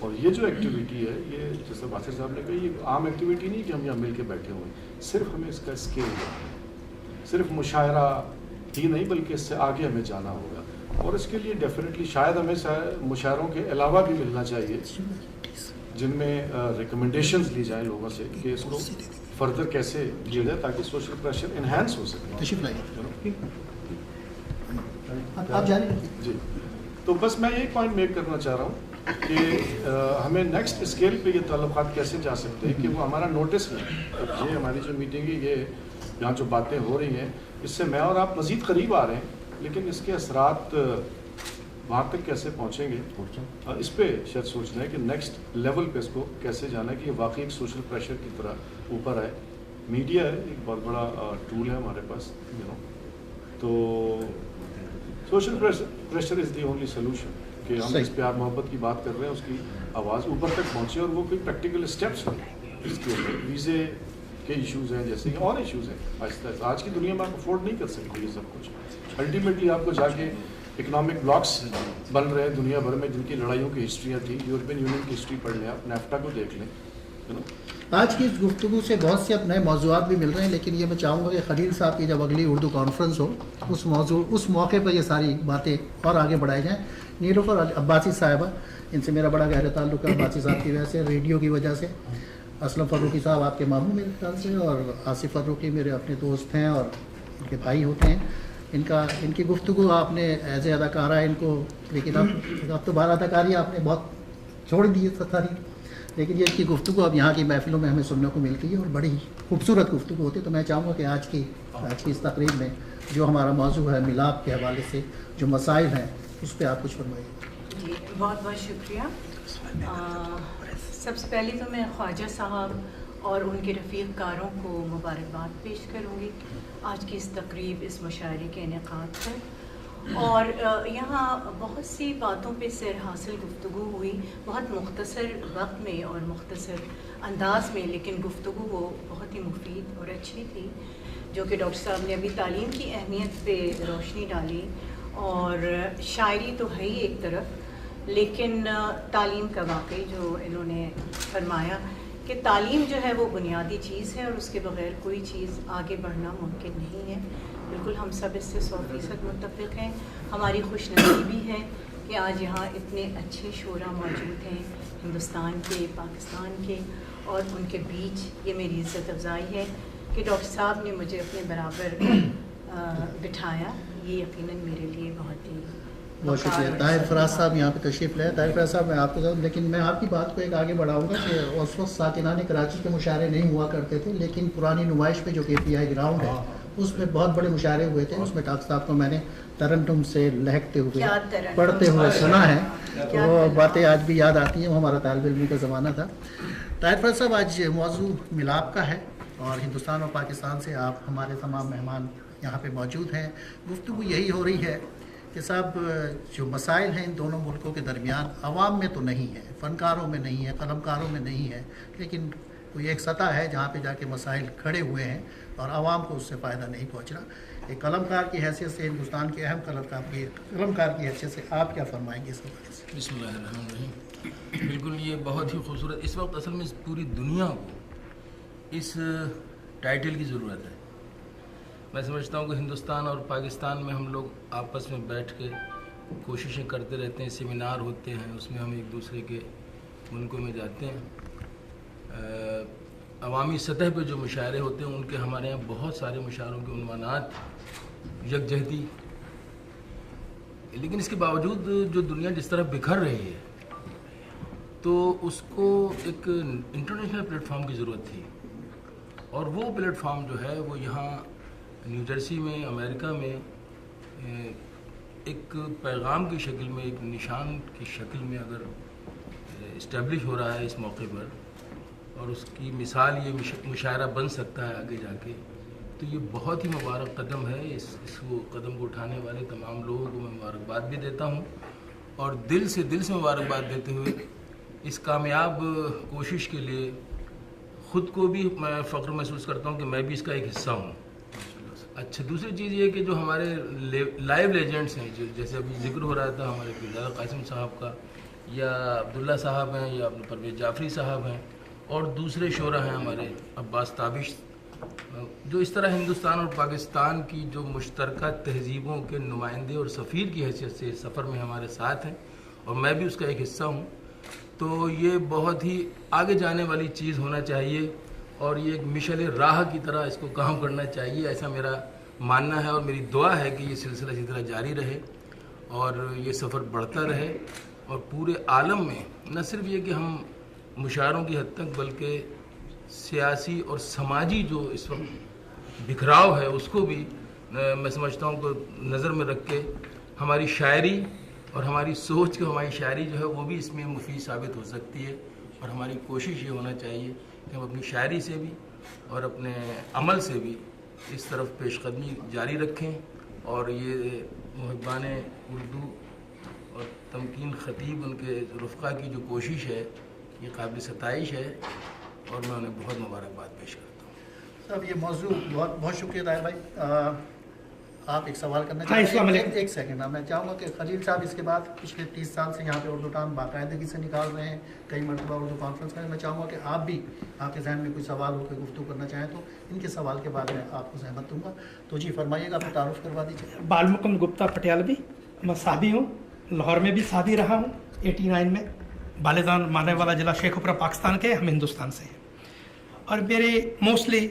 और ये जो एक्टिविटी है, ये जैसे बासिर साहब ने कहा, ये आम एक्टिविटी नहीं कि हम यहाँ मिल के बैठे हुए हैं, सिर्फ हमें इसका स्केल है, सिर्फ मुशायरा ही नहीं बल्कि इससे आगे हमें जाना होगा। और इसके लिए डेफिनेटली शायद हमें मुशायरों के अलावा भी मिलना चाहिए, जिनमें रिकमेंडेशंस ली जाए लोगों से कि इसको फर्दर कैसे किया जाए ताकि सोशल प्रेशर इन्हांस हो सके। आप जाने जी। तो बस मैं यही पॉइंट मेक करना चाह रहा हूँ कि हमें नेक्स्ट स्केल पे ये ताल्लुकात कैसे जा सकते हैं कि वो हमारा नोटिस लें। ये हमारी जो मीटिंग है, ये यहाँ जो बातें हो रही हैं, इससे मैं और आप मज़ीद करीब आ रहे हैं, लेकिन इसके असरात वहाँ तक कैसे पहुँचेंगे, इस पर शायद सोचना है कि नेक्स्ट लेवल पे इसको कैसे जाना है कि ये वाकई एक सोशल प्रेशर की तरह ऊपर आए। मीडिया है एक बहुत बड़ा टूल है हमारे पास, यू नो। तो social pressure is the only solution कि हम इस प्यार मोहब्बत की बात कर रहे हैं, उसकी आवाज़ ऊपर तक पहुँचे और वो कोई प्रैक्टिकल स्टेप्स हों इसके ऊपर। वीज़े के इश्यूज़ हैं, जैसे और इश्यूज़ हैं, आहिस्ता आज की दुनिया में आप अफोर्ड नहीं कर सकते ये सब कुछ। अल्टीमेटली आपको जाके इकनॉमिक ब्लॉक्स बन रहे हैं दुनिया भर में, जिनकी लड़ाइयों की हिस्ट्रियाँ थी। यूरोपियन यूनियन की हिस्ट्री पढ़ लें आप, नेफ्टा को देख लें, यू नो। आज की इस गुफ्तगू से बहुत से अब नए मौज़ूआत भी मिल रहे हैं, लेकिन ये मैं चाहूँगा कि खलील साहब की जब अगली उर्दू कॉन्फ्रेंस हो, उस मौके पर ये सारी बातें और आगे बढ़ाई जाएँ। नीलूफर अब्बासी साहिबा, इनसे मेरा बड़ा गहरा ताल्लुक है, अब्बासी साहब की वजह से, रेडियो की वजह से। असलम फ़र्रुकी साहब आपके मामू मेरे ख्याल से, और आसिफ फ़र्रुकी मेरे अपने दोस्त हैं और उनके भाई होते हैं। इनकी गुफ्तगू आपने एज ए अदाकारा इनको, लेकिन अब तो बार अदाकारी आपने बहुत छोड़ दी है सारी, लेकिन ये इनकी गुफ्तगू अब यहाँ की महफिलों में हमें सुनने को मिलती है और बड़ी खूबसूरत गुफ्तगू होती है। तो मैं चाहूँगा कि आज की इस तकरीब में जो हमारा मौजू है मिलाप के हवाले से जो मसाइल हैं, उस पर आप कुछ फरमाइए। जी, बहुत बहुत शुक्रिया। सबसे पहले तो मैं ख्वाजा साहब और उनके रफ़ीक़कारों को मुबारकबाद पेश करूँगी आज की इस तकरीब, इस मुशायरे के इनेक़ाद पर। और यहाँ बहुत सी बातों पे सर हासिल गुफ्तगू हुई, बहुत मुख्तसर वक्त में और मुख्तसर अंदाज में, लेकिन गुफ्तगू वो बहुत ही मुफीद और अच्छी थी, जो कि डॉक्टर साहब ने अभी तालीम की अहमियत पे रोशनी डाली। और शायरी तो है ही एक तरफ, लेकिन तालीम का वाकई जो इन्होंने फरमाया कि तालीम जो है वो बुनियादी चीज़ है और उसके बग़ैर कोई चीज़ आगे बढ़ना मुमकिन नहीं है। बिल्कुल हम सब इससे 100% मुत्तफ़िक़ हैं। हमारी खुशनसीबी है कि आज यहाँ इतने अच्छे शोरा मौजूद हैं हिंदुस्तान के, पाकिस्तान के, और उनके बीच ये मेरी इज़्ज़त अफ़ज़ाई है कि डॉक्टर साहब ने मुझे अपने बराबर बिठाया। ये यकीनन मेरे लिए बहुत ही बहुत शुक्रिया। ताहिर फराज साहब यहाँ पे तशरीफ़ लाए। ताहिर फराज साहब, मैं आपके साथ, लेकिन मैं आपकी बात को एक आगे बढ़ाऊँगा कि उस वक्त साकिनाने कराची के मुशायरे नहीं हुआ करते थे, लेकिन पुरानी नुमाइश पे जो KPI ग्राउंड है उसमें बहुत बड़े मुशायरे हुए थे। उसमें डॉक्टर साहब को मैंने तरन्नुम से लहकते हुए पढ़ते हुए सुना है, तो वो बातें आज भी याद आती हैं। वो हमारा तालिब इल्मी का ज़माना था। ताहिर फराज साहब, आज मौजू मिलाप का है और हिंदुस्तान और पाकिस्तान से आप हमारे तमाम मेहमान यहाँ पे मौजूद हैं। गुफ्तगू यही हो रही है कि साहब जो मसाइल हैं इन दोनों मुल्कों के दरमियान अवाम में तो नहीं है, फ़नकारों में नहीं है, कलमकारों में नहीं है, लेकिन कोई एक सतह है जहाँ पे जाके मसाइल खड़े हुए हैं और आवाम को उससे फ़ायदा नहीं पहुँच रहा। एक कलमकार की हैसियत से, हिंदुस्तान के अहम कलमकार की हैसियत से आप क्या फरमाएंगे इस हवाले से? बिस्मिल्लाहिर्रहमानिर्रहीम। बिल्कुल, ये बहुत ही खूबसूरत, इस वक्त असल में पूरी दुनिया को इस टाइटल की ज़रूरत है। मैं समझता हूँ कि हिंदुस्तान और पाकिस्तान में हम लोग आपस में बैठ के कोशिशें करते रहते हैं, सेमिनार होते हैं, उसमें हम एक दूसरे के मुल्कों में जाते हैं। अवामी सतह पे जो मुशायरे होते हैं उनके हमारे यहाँ बहुत सारे मुशायरों के उन्वानात यकजहती, लेकिन इसके बावजूद जो दुनिया जिस तरह बिखर रही है तो उसको एक इंटरनेशनल प्लेटफॉर्म की ज़रूरत थी। और वो प्लेटफॉर्म जो है वो यहाँ न्यू जर्सी में, अमेरिका में एक पैगाम की शक्ल में, एक निशान की शक्ल में अगर इस्टेब्लिश हो रहा है इस मौके पर, और उसकी मिसाल ये मुशायरा बन सकता है आगे जाके, तो ये बहुत ही मुबारक कदम है। इस कदम को उठाने वाले तमाम लोगों को मैं मुबारकबाद भी देता हूँ और दिल से मुबारकबाद देते हुए इस कामयाब कोशिश के लिए ख़ुद को भी मैं फ़ख्र महसूस करता हूँ कि मैं भी इसका एक हिस्सा हूँ। अच्छा, दूसरी चीज़ ये कि जो हमारे लाइव लेजेंड्स हैं, जो जैसे अभी जिक्र हो रहा था हमारे पीरजादा कासिम साहब का, या अब्दुल्ला साहब हैं, या अपने परवेज़ जाफरी साहब हैं, और दूसरे शोरा हैं हमारे अब्बास ताबिश, जो इस तरह हिंदुस्तान और पाकिस्तान की जो मुश्तरका तहजीबों के नुमाइंदे और सफ़ीर की हैसियत से सफ़र में हमारे साथ हैं और मैं भी उसका एक हिस्सा हूँ। तो ये बहुत ही आगे जाने वाली चीज़ होना चाहिए और ये एक मिशल राह की तरह इसको काम करना चाहिए, ऐसा मेरा मानना है और मेरी दुआ है कि ये सिलसिला इसी तरह जारी रहे और ये सफ़र बढ़ता रहे और पूरे आलम में न सिर्फ ये कि हम मुशायरों की हद तक बल्कि सियासी और समाजी जो इस वक्त बिखराव है उसको भी मैं समझता हूँ को नज़र में रख के हमारी शायरी और हमारी सोच की हमारी शायरी जो है वो भी इसमें मुफीद साबित हो सकती है। और हमारी कोशिश ये होना चाहिए कि हम अपनी शायरी से भी और अपने अमल से भी इस तरफ पेशकदमी जारी रखें और ये मुहिबान उर्दू और तमकीन ख़तीब उनके रफ़क़ा की जो कोशिश है ये काबिल सताइश है और मैं उन्हें बहुत मुबारकबाद पेश करता हूँ। साहब, ये मौजू बहुत बहुत शुक्रिया ताहिर भाई। आप एक सवाल करना हाँ, चाहते हैं? एक सेकंड, मैं चाहूँगा कि खलील साहब इसके बाद पिछले 30 साल से यहाँ पे उर्दू टाउन बाकायदगी से निकाल रहे हैं, कई मरतबा उर्दू कॉन्फ्रेंस करें। मैं चाहूँगा कि आप भी, आपके जहन में कोई सवाल हो, कोई गुफ्तगू करना चाहें तो इनके सवाल के बाद मैं आपको सहमत दूँगा। तो जी फरमाइएगा, अपना तारुफ करवा दीजिए। बालमुकुंद गुप्ता पटियालवी, मैं सादी हूँ, लाहौर में भी सादी रहा हूँ 89 में, बालेजान माने वाला ज़िला शेखुपुरा पाकिस्तान के, हम हिंदुस्तान से हैं। और मेरे मोस्टली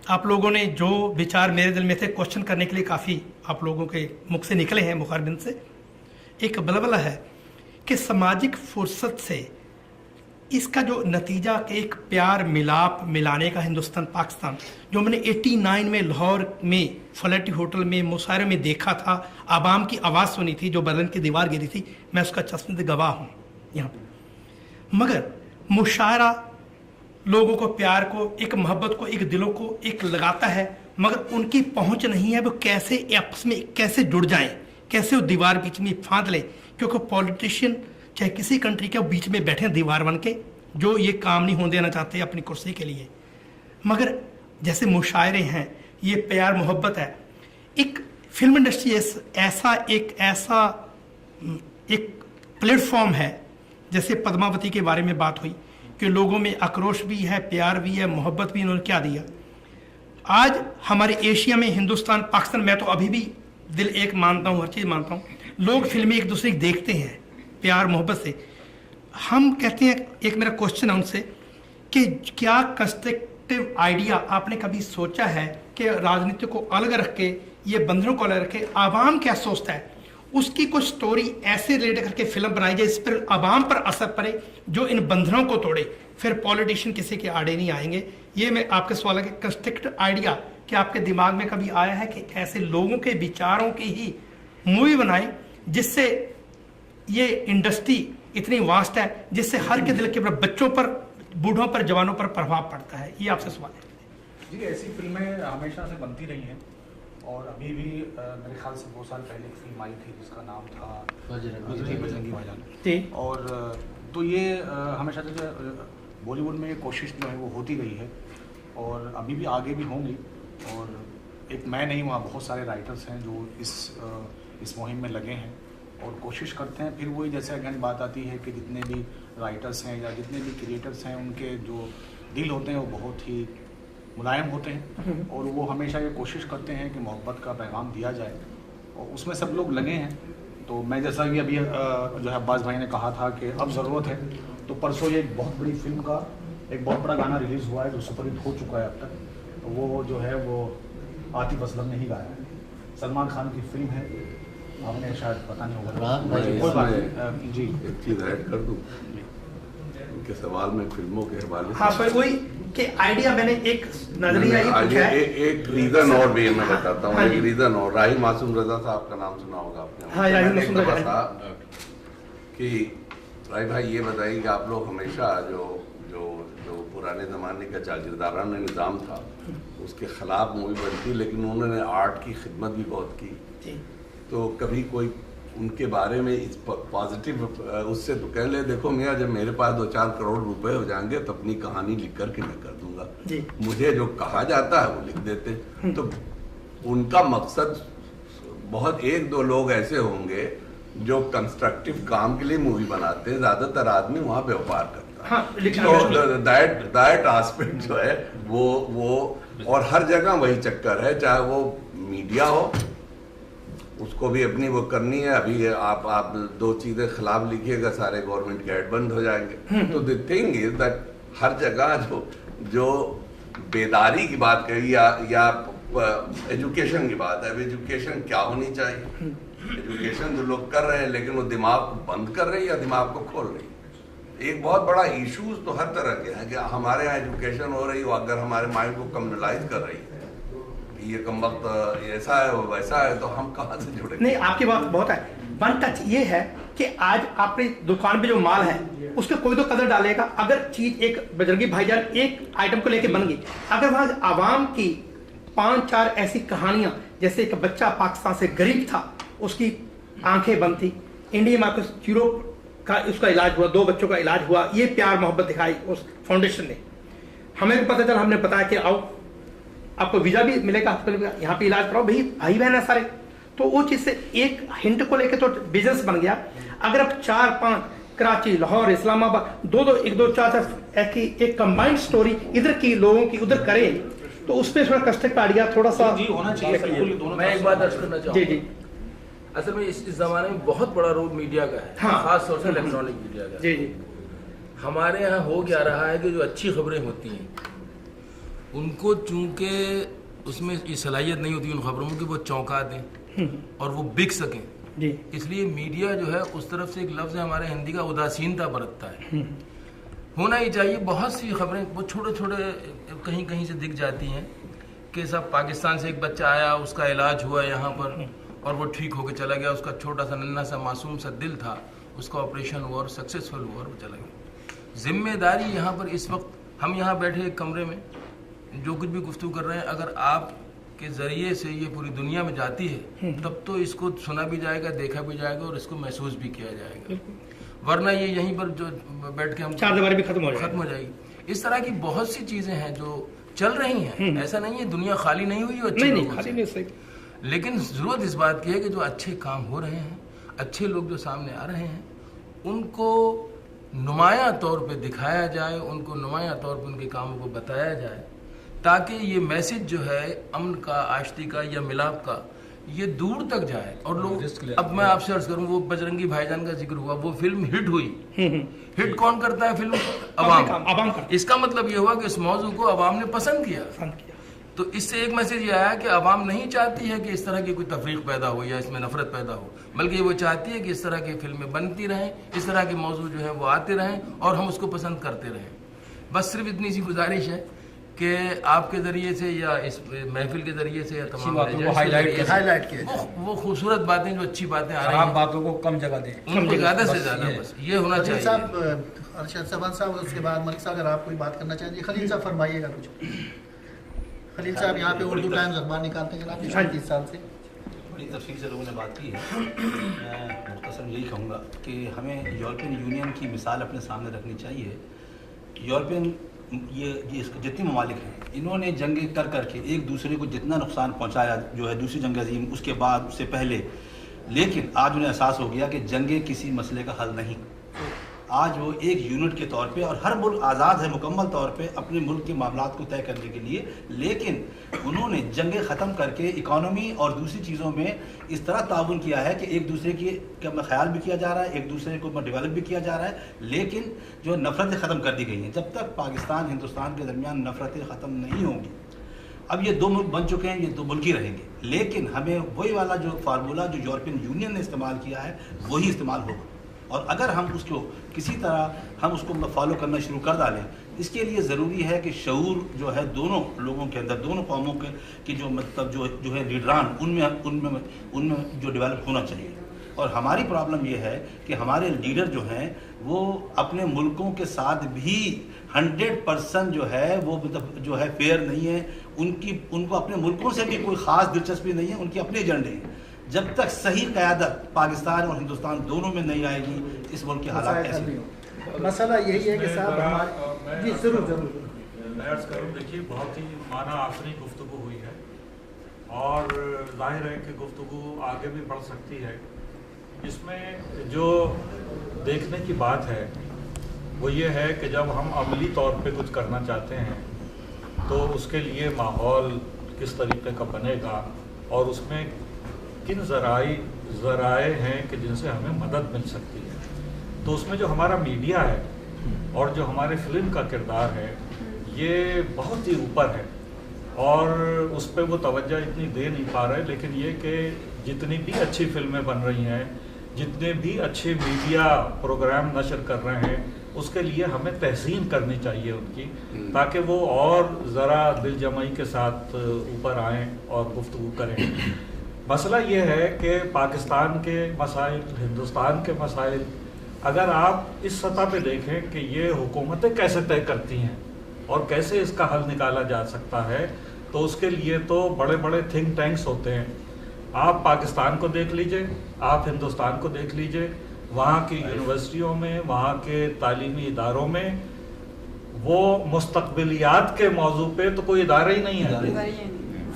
आप लोगों ने जो विचार मेरे दिल में थे क्वेश्चन करने के लिए काफ़ी आप लोगों के मुख से निकले हैं मुखारबिन से। एक बलबला है कि सामाजिक फुर्सत से इसका जो नतीजा के एक प्यार मिलाप मिलाने का हिंदुस्तान पाकिस्तान जो मैंने 89 में लाहौर में फलेटी होटल में मुशायरे में देखा था, आवाम की आवाज़ सुनी थी, जो बर्लिन की दीवार गिरी थी, मैं उसका चश्मदीद गवाह हूँ यहाँ पर। मगर मुशायरा लोगों को प्यार को, एक मोहब्बत को, एक दिलों को एक लगाता है, मगर उनकी पहुंच नहीं है वो कैसे आपस में कैसे जुड़ जाएं, कैसे वो दीवार बीच में फांद लें। क्योंकि पॉलिटिशियन चाहे किसी कंट्री के बीच में बैठे दीवार बन के, जो ये काम नहीं होने देना चाहते अपनी कुर्सी के लिए। मगर जैसे मुशायरे हैं, ये प्यार मोहब्बत है। एक फिल्म इंडस्ट्री ऐसा एक प्लेटफॉर्म है, जैसे पद्मावती के बारे में बात हुई कि लोगों में आक्रोश भी है, प्यार भी है, मोहब्बत भी। इन्होंने क्या दिया आज हमारे एशिया में, हिंदुस्तान पाकिस्तान, मैं तो अभी भी दिल एक मानता हूँ, हर चीज़ मानता हूँ। लोग फिल्में एक दूसरे की देखते हैं प्यार मोहब्बत से। हम कहते हैं, एक मेरा क्वेश्चन है उनसे कि क्या कंस्ट्रक्टिव आइडिया आपने कभी सोचा है कि राजनीति को अलग रख के, ये बंधनों को अलग रख के, आवाम क्या सोचता है उसकी कुछ स्टोरी ऐसे रिलेट करके फिल्म बनाई जाए जिस पर आवाम पर असर पड़े, जो इन बंधनों को तोड़े, फिर पॉलिटिशियन किसी के आड़े नहीं आएंगे। ये मैं आपके सवाल है कि कंस्ट्रक्टिव आइडिया क्या आपके दिमाग में कभी आया है कि ऐसे लोगों के विचारों की ही मूवी बनाए, जिससे ये इंडस्ट्री इतनी वास्ट है, जिससे हर के दिल के ऊपर, बच्चों पर, बूढ़ों पर, जवानों पर प्रभाव पड़ता है। ये आपसे सवाल है। जी, ऐसी फिल्में हमेशा से बनती रही हैं और अभी भी मेरे ख्याल से 2 साल पहले एक फिल्म आई थी जिसका नाम था बजरंगी भाईजान। और तो ये हमेशा से बॉलीवुड में ये कोशिश जो है वो होती रही है और अभी भी आगे भी होंगी। और एक मैं नहीं, वहाँ बहुत सारे राइटर्स हैं जो इस मुहिम में लगे हैं और कोशिश करते हैं। फिर वही जैसे अगेन बात आती है कि जितने भी राइटर्स हैं या जितने भी क्रिएटर्स हैं, उनके जो दिल होते हैं वो बहुत ही मुलायम होते हैं और वो हमेशा ये कोशिश करते हैं कि मोहब्बत का पैगाम दिया जाए और उसमें सब लोग लगे हैं। तो मैं जैसा कि अभी जो है अब्बास भाई ने कहा था कि अब ज़रूरत है, तो परसों ये एक बहुत बड़ी फिल्म का एक बहुत बड़ा गाना रिलीज़ हुआ है जो सुपरहिट हो चुका है अब तक। तो वो जो है वो आतिफ असलम ने ही गाया है, सलमान खान की फिल्म है, आपने शायद पता नहीं होगा। जी, एक चीज़ ऐड कर दूँ उनके सवाल में फिल्मों के हवाले से। हाँ, पर वही कि आइडिया मैंने एक नजरिया एक रीजन और भी मैं बताता हूँ। एक रीजन और, राही मासूम रजा साहब का नाम सुना होगा आपने। हाँ, राही मासूम रजा कि राही भाई ये बताइए कि आप लोग हमेशा जो पुराने ज़माने का जागीरदाराना निज़ाम था, उसके ख़िलाफ़ मूवी बनती, लेकिन उन्होंने आर्ट की खिदमत भी बहुत की। तो कभी कोई उनके बारे में इस पॉजिटिव उससे तो कह ले, देखो मियाँ जब मेरे पास 2-4 करोड़ रुपए हो जाएंगे तो अपनी कहानी लिख कर के मैं कर दूंगा, मुझे जो कहा जाता है वो लिख देते। तो उनका मकसद बहुत 1-2 लोग ऐसे होंगे जो कंस्ट्रक्टिव काम के लिए मूवी बनाते हैं, ज्यादातर आदमी वहाँ व्यापार करता है। तो दैट एस्पेक्ट जो है वो और हर जगह वही चक्कर है, चाहे वो मीडिया हो, उसको भी अपनी वो करनी है। अभी आप 2 चीजें खिलाफ लिखिएगा, सारे गवर्नमेंट के ऐड बंद हो जाएंगे। तो द थिंग इज दैट हर जगह जो बेदारी की बात कही या एजुकेशन की बात है, अब एजुकेशन क्या होनी चाहिए? एजुकेशन जो लोग कर रहे हैं, लेकिन वो दिमाग को बंद कर रहे हैं या दिमाग को खोल रही है। एक बहुत बड़ा इश्यूज तो हर तरह के हैं कि हमारे यहाँ एजुकेशन हो रही हो, अगर हमारे माइंड को कम्युनलाइज कर रही है, ये कम वक्त ऐसा है वैसा है, तो हम कहाँ से जुड़े? नहीं, आपकी बात बहुत है। वन टच ये है कि आज आपकी दुकान पे जो माल है उसके कोई तो कदर डालेगा। अगर चीज एक बजरंगी भाईजान एक आइटम को लेके बन गई, अगर वहां आवाम की 5-4 ऐसी कहानियां, जैसे एक बच्चा पाकिस्तान से गरीब था, उसकी आंखें बंद थी, इंडिया में यूरोप का उसका इलाज हुआ, 2 बच्चों का इलाज हुआ, ये प्यार मोहब्बत दिखाई उस फाउंडेशन ने। हमें भी पता चला, हमने बताया कि आओ आपको वीजा भी मिलेगा, यहाँ पे इलाज कराओ, भाई बहन है सारे। तो वो चीज से एक हिंट को लेके तो बिजनेस बन गया। अगर आप 4-5 कराची, लाहौर, इस्लामाबाद 2-4 ऐसी एक कंबाइंड स्टोरी इधर की लोगों की उधर करें, तो उस पर थोड़ा कस्टर्ड आइडिया थोड़ा सा होना चाहिए। मैं एक बात अर्ज करना चाहूँगा। जी। असल में इस जमाने में बहुत बड़ा रोल मीडिया का है, खास तौर से इलेक्ट्रॉनिक मीडिया का। जी। हमारे यहाँ हो क्या रहा है कि जो अच्छी खबरें होती हैं उनको चूंकि उसमें ये सलाहियत नहीं होती उन खबरों की वो चौंका दें और वो बिक सकें, इसलिए मीडिया जो है उस तरफ से एक लफ्ज़ है हमारे हिंदी का, उदासीनता बरतता है। होना ही चाहिए। बहुत सी खबरें वो छोटे कहीं कहीं से दिख जाती हैं कि सब पाकिस्तान से एक बच्चा आया, उसका इलाज हुआ यहाँ पर और वो ठीक होकर चला गया, उसका छोटा सा नन्हा सा मासूम सा दिल था, उसका ऑपरेशन हुआ और सक्सेसफुल हुआ और वो चला गया। जिम्मेदारी यहाँ पर इस वक्त हम यहाँ बैठे एक कमरे में जो कुछ भी गुफ्तगू कर रहे हैं, अगर आप के ज़रिए से ये पूरी दुनिया में जाती है तब तो इसको सुना भी जाएगा, देखा भी जाएगा और इसको महसूस भी किया जाएगा, वरना ये यहीं पर जो बैठ के हम 4 दीवारी भी खत्म हो जाएगी। इस तरह की बहुत सी चीज़ें हैं जो चल रही हैं, ऐसा नहीं है दुनिया खाली नहीं हुई है, लेकिन ज़रूरत इस बात की है कि जो अच्छे काम हो रहे हैं, अच्छे लोग जो सामने आ रहे हैं, उनको नुमायां तौर पे दिखाया जाए, उनको नुमायां तौर पे उनके कामों को बताया जाए, ताकि ये मैसेज जो है अमन का, आश्ती का या मिलाप का, ये दूर तक जाए और लोग। अब मैं आपसे अर्ज करूं, वो बजरंगी भाईजान का जिक्र हुआ, वो फिल्म हिट हुई। हिट कौन करता है फिल्म? अवाम। इसका मतलब ये हुआ कि इस मौजू को अवाम ने पसंद किया। तो इससे एक मैसेज ये आया कि अवाम नहीं चाहती है कि इस तरह की कोई तफरीक पैदा हो या इसमें नफरत पैदा हो, बल्कि वो चाहती है कि इस तरह की फिल्में बनती रहें, इस तरह के मौजू जो है वो आते रहें और हम उसको पसंद करते रहें। बस सिर्फ इतनी सी गुजारिश है कि आपके ज़रिए से या इस महफिल के ज़रिए से या तमाम हाईलाइट किए, वो खूबसूरत बातें जो अच्छी बातें आ रही हैं, बातों को कम जगह दें, उनको ज़्यादा से ज़्यादा बस ये होना चाहिए। अरशद साहब, उसके बाद मलिक साहब अगर आप कोई बात करना चाहें, खलील साहब फरमाइएगा कुछ। खलील साहब यहाँ पे उर्दू टाइम्स अखबार निकालते हैं जनाब 30 साल से। बड़ी तफसील से लोगों ने बात की है। मैं मुख्तसर यही कहूँगा कि हमें यूरोपियन यूनियन की मिसाल अपने सामने रखनी चाहिए। यूरोपियन ये जितने ममालिक हैं, इन्होंने जंगें कर करके एक दूसरे को जितना नुकसान पहुँचाया जो है दूसरी जंग अजीम, उसके बाद उससे पहले, लेकिन आज उन्हें एहसास हो गया कि जंगें किसी मसले का हल नहीं। आज वो एक यूनिट के तौर पे, और हर मुल्क आज़ाद है मुकम्मल तौर पे अपने मुल्क के मामलात को तय करने के लिए, लेकिन उन्होंने जंगें ख़त्म करके इकॉनमी और दूसरी चीज़ों में इस तरह ताउन किया है कि एक दूसरे की का ख्याल भी किया जा रहा है, एक दूसरे को डेवलप भी किया जा रहा है, लेकिन जो नफ़रतें ख़त्म कर दी गई हैं। जब तक पाकिस्तान हिंदुस्तान के दरमियान नफ़रतें ख़त्म नहीं होंगी, अब ये 2 मुल्क बन चुके हैं, ये 2 मुल्क ही रहेंगे, लेकिन हमें वही वाला जो फार्मूला जो यूरोपियन यूनियन ने इस्तेमाल किया है वही इस्तेमाल होगा। और अगर हम उसको किसी तरह हम उसको फॉलो करना शुरू कर डालें, इसके लिए ज़रूरी है कि शऊर जो है दोनों लोगों के अंदर, दोनों कौमों के की जो मतलब जो है लीडरान, उनमें जो डेवलप होना चाहिए। اور ہماری پرابلم یہ ہے کہ ہمارے لیڈر جو ہیں وہ اپنے ملکوں کے ساتھ بھی 100% جو ہے وہ جو ہے فیئر نہیں ہے. ان کو اپنے ملکوں سے بھی کوئی خاص دلچسپی نہیں ہے, ان کے اپنے ایجنڈے ہیں. جب تک صحیح قیادت پاکستان اور ہندوستان دونوں میں نہیں آئے گی اس ملک کے حالات ایسے ہیں. مسئلہ یہی ہے کہ صاحب ہمارے جی ضرور میں عرض کروں, دیکھیے بہت ہی معنی آفرین گفتگو ہوئی ہے اور ظاہر ہے کہ گفتگو آگے بھی بڑھ سکتی ہے. اس میں جو دیکھنے کی بات ہے وہ یہ ہے کہ جب ہم عملی طور پہ کچھ کرنا چاہتے ہیں تو اس کے لیے ماحول کس طریقے کا بنے گا اور اس میں کن ذرائع ہیں کہ جن سے ہمیں مدد مل سکتی ہے. تو اس میں جو ہمارا میڈیا ہے اور جو ہمارے فلم کا کردار ہے یہ بہت ہی اوپر ہے اور اس پہ وہ توجہ اتنی دے نہیں پا رہے. لیکن یہ کہ جتنی بھی اچھی فلمیں بن رہی ہیں, جتنے بھی اچھے میڈیا پروگرام نشر کر رہے ہیں, اس کے لیے ہمیں تحسین کرنی چاہیے ان کی, تاکہ وہ اور ذرا دل جمعی کے ساتھ اوپر آئیں اور گفتگو کریں. مسئلہ یہ ہے کہ پاکستان کے مسائل, ہندوستان کے مسائل اگر آپ اس سطح پہ دیکھیں کہ یہ حکومتیں کیسے طے کرتی ہیں اور کیسے اس کا حل نکالا جا سکتا ہے, تو اس کے لیے تو بڑے بڑے تھنک ٹینکس ہوتے ہیں. آپ پاکستان کو دیکھ لیجئے, آپ ہندوستان کو دیکھ لیجئے, وہاں کی یونیورسٹیوں میں, وہاں کے تعلیمی اداروں میں وہ مستقبلیات کے موضوع پہ تو کوئی ادارہ ہی نہیں ہے.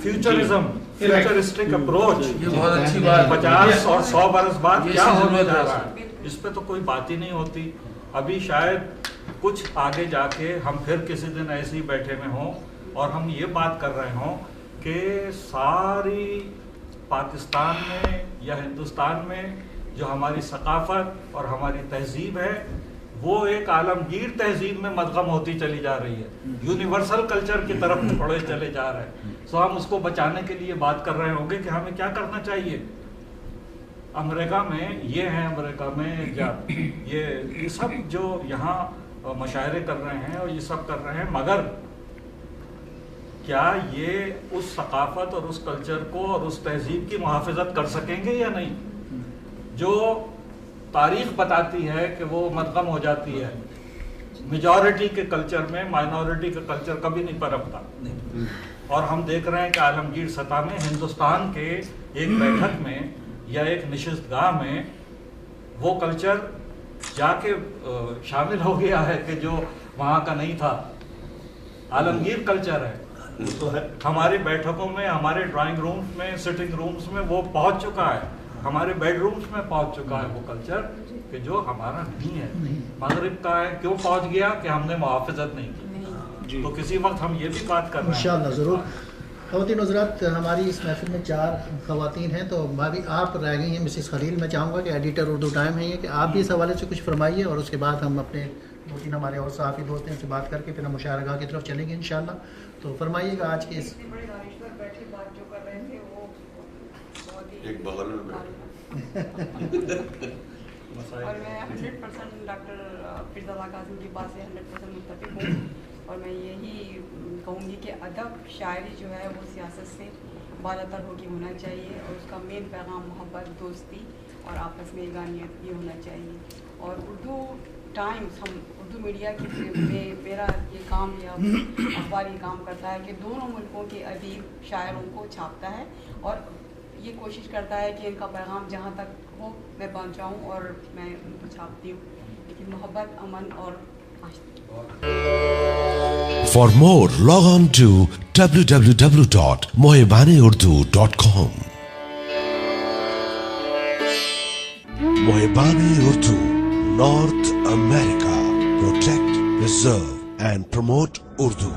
فیوچرزم, فیوچرسٹک اپروچ, 50 اور 100 برس بعد کیا ہونے جا رہا ہے, اس پہ تو کوئی بات ہی نہیں ہوتی. ابھی شاید کچھ آگے جا کے ہم پھر کسی دن ایسے ہی بیٹھے میں ہوں اور ہم یہ بات کر رہے ہوں کہ ساری پاکستان میں یا ہندوستان میں جو ہماری ثقافت اور ہماری تہذیب ہے وہ ایک عالمگیر تہذیب میں مدغم ہوتی چلی جا رہی ہے, یونیورسل کلچر کی طرف بڑھے چلے جا رہے ہیں. سو ہم اس کو بچانے کے لیے بات کر رہے ہوں گے کہ ہمیں کیا کرنا چاہیے. امریکہ میں یہ ہے, امریکہ میں یہ سب جو یہاں مشاعرے کر رہے ہیں اور یہ سب کر رہے ہیں, مگر کیا یہ اس ثقافت اور اس کلچر کو اور اس تہذیب کی محافظت کر سکیں گے یا نہیں؟ جو تاریخ بتاتی ہے کہ وہ مدغم ہو جاتی ہے. میجورٹی کے کلچر میں مائنورٹی کا کلچر کبھی نہیں پنپتا, اور ہم دیکھ رہے ہیں کہ عالمگیر سطح میں ہندوستان کے ایک بیٹھک میں یا ایک نشست گاہ میں وہ کلچر جا کے شامل ہو گیا ہے کہ جو وہاں کا نہیں تھا. عالمگیر کلچر ہے, ہماری بیٹھکوں میں, ہمارے ڈرائنگ رومز میں, سٹنگ رومز میں وہ پہنچ چکا ہے, ہمارے بیڈ رومز میں پہنچ چکا ہے وہ کلچر کہ جو ہمارا نہیں ہے, مغرب کا ہے. کیوں پہنچ گیا؟ کہ ہم نے محافظت نہیں کی. تو کسی وقت ہم یہ بھی بات کر رہے ہیں. انشاءاللہ ضرور. خواتین حضرات, ہماری اس محفل میں 4 خواتین ہیں, تو بھابھی آپ رہ گئی ہیں. مسز خلیل, میں چاہوں گا کہ ایڈیٹر اردو ٹائم ہے یہ کہ آپ بھی اس حوالے سے کچھ فرمائیے, اور اس کے بعد ہم اپنے 2-3 ہمارے اور صحافی دوست ہیں ان سے بات کر کے پھر ہم مشاعرہ کی طرف چلیں گے انشاءاللہ. تو فرمائیے گا آج کے اس ایک بغل میں اور میں 100% ڈاکٹر فیض اللہ قاسم کی بات سے 100% متفق ہوں, اور میں یہی کہوں گی کہ ادب شاعری جو ہے وہ سیاست سے بالاتر ہو کے ہونا چاہیے, اور اس کا مین پیغام محبت, دوستی اور آپس میں یگانیت بھی ہونا چاہیے. اور اردو ٹائمز, ہم اردو میڈیا کی میرا یہ کام یا اخبار یہ کام کرتا ہے کہ دونوں ملکوں کے ادیب شاعروں کو چھاپتا ہے اور یہ کوشش کرتا ہے کہ ان کا پیغام جہاں تک ہو میں پہنچاؤں, اور میں ان کو چھاپتی ہوں. لیکن محبت, امن اور For more, log on to www.mohebaneurdu.com. Mohebane Urdu, North America. Protect, preserve and promote Urdu.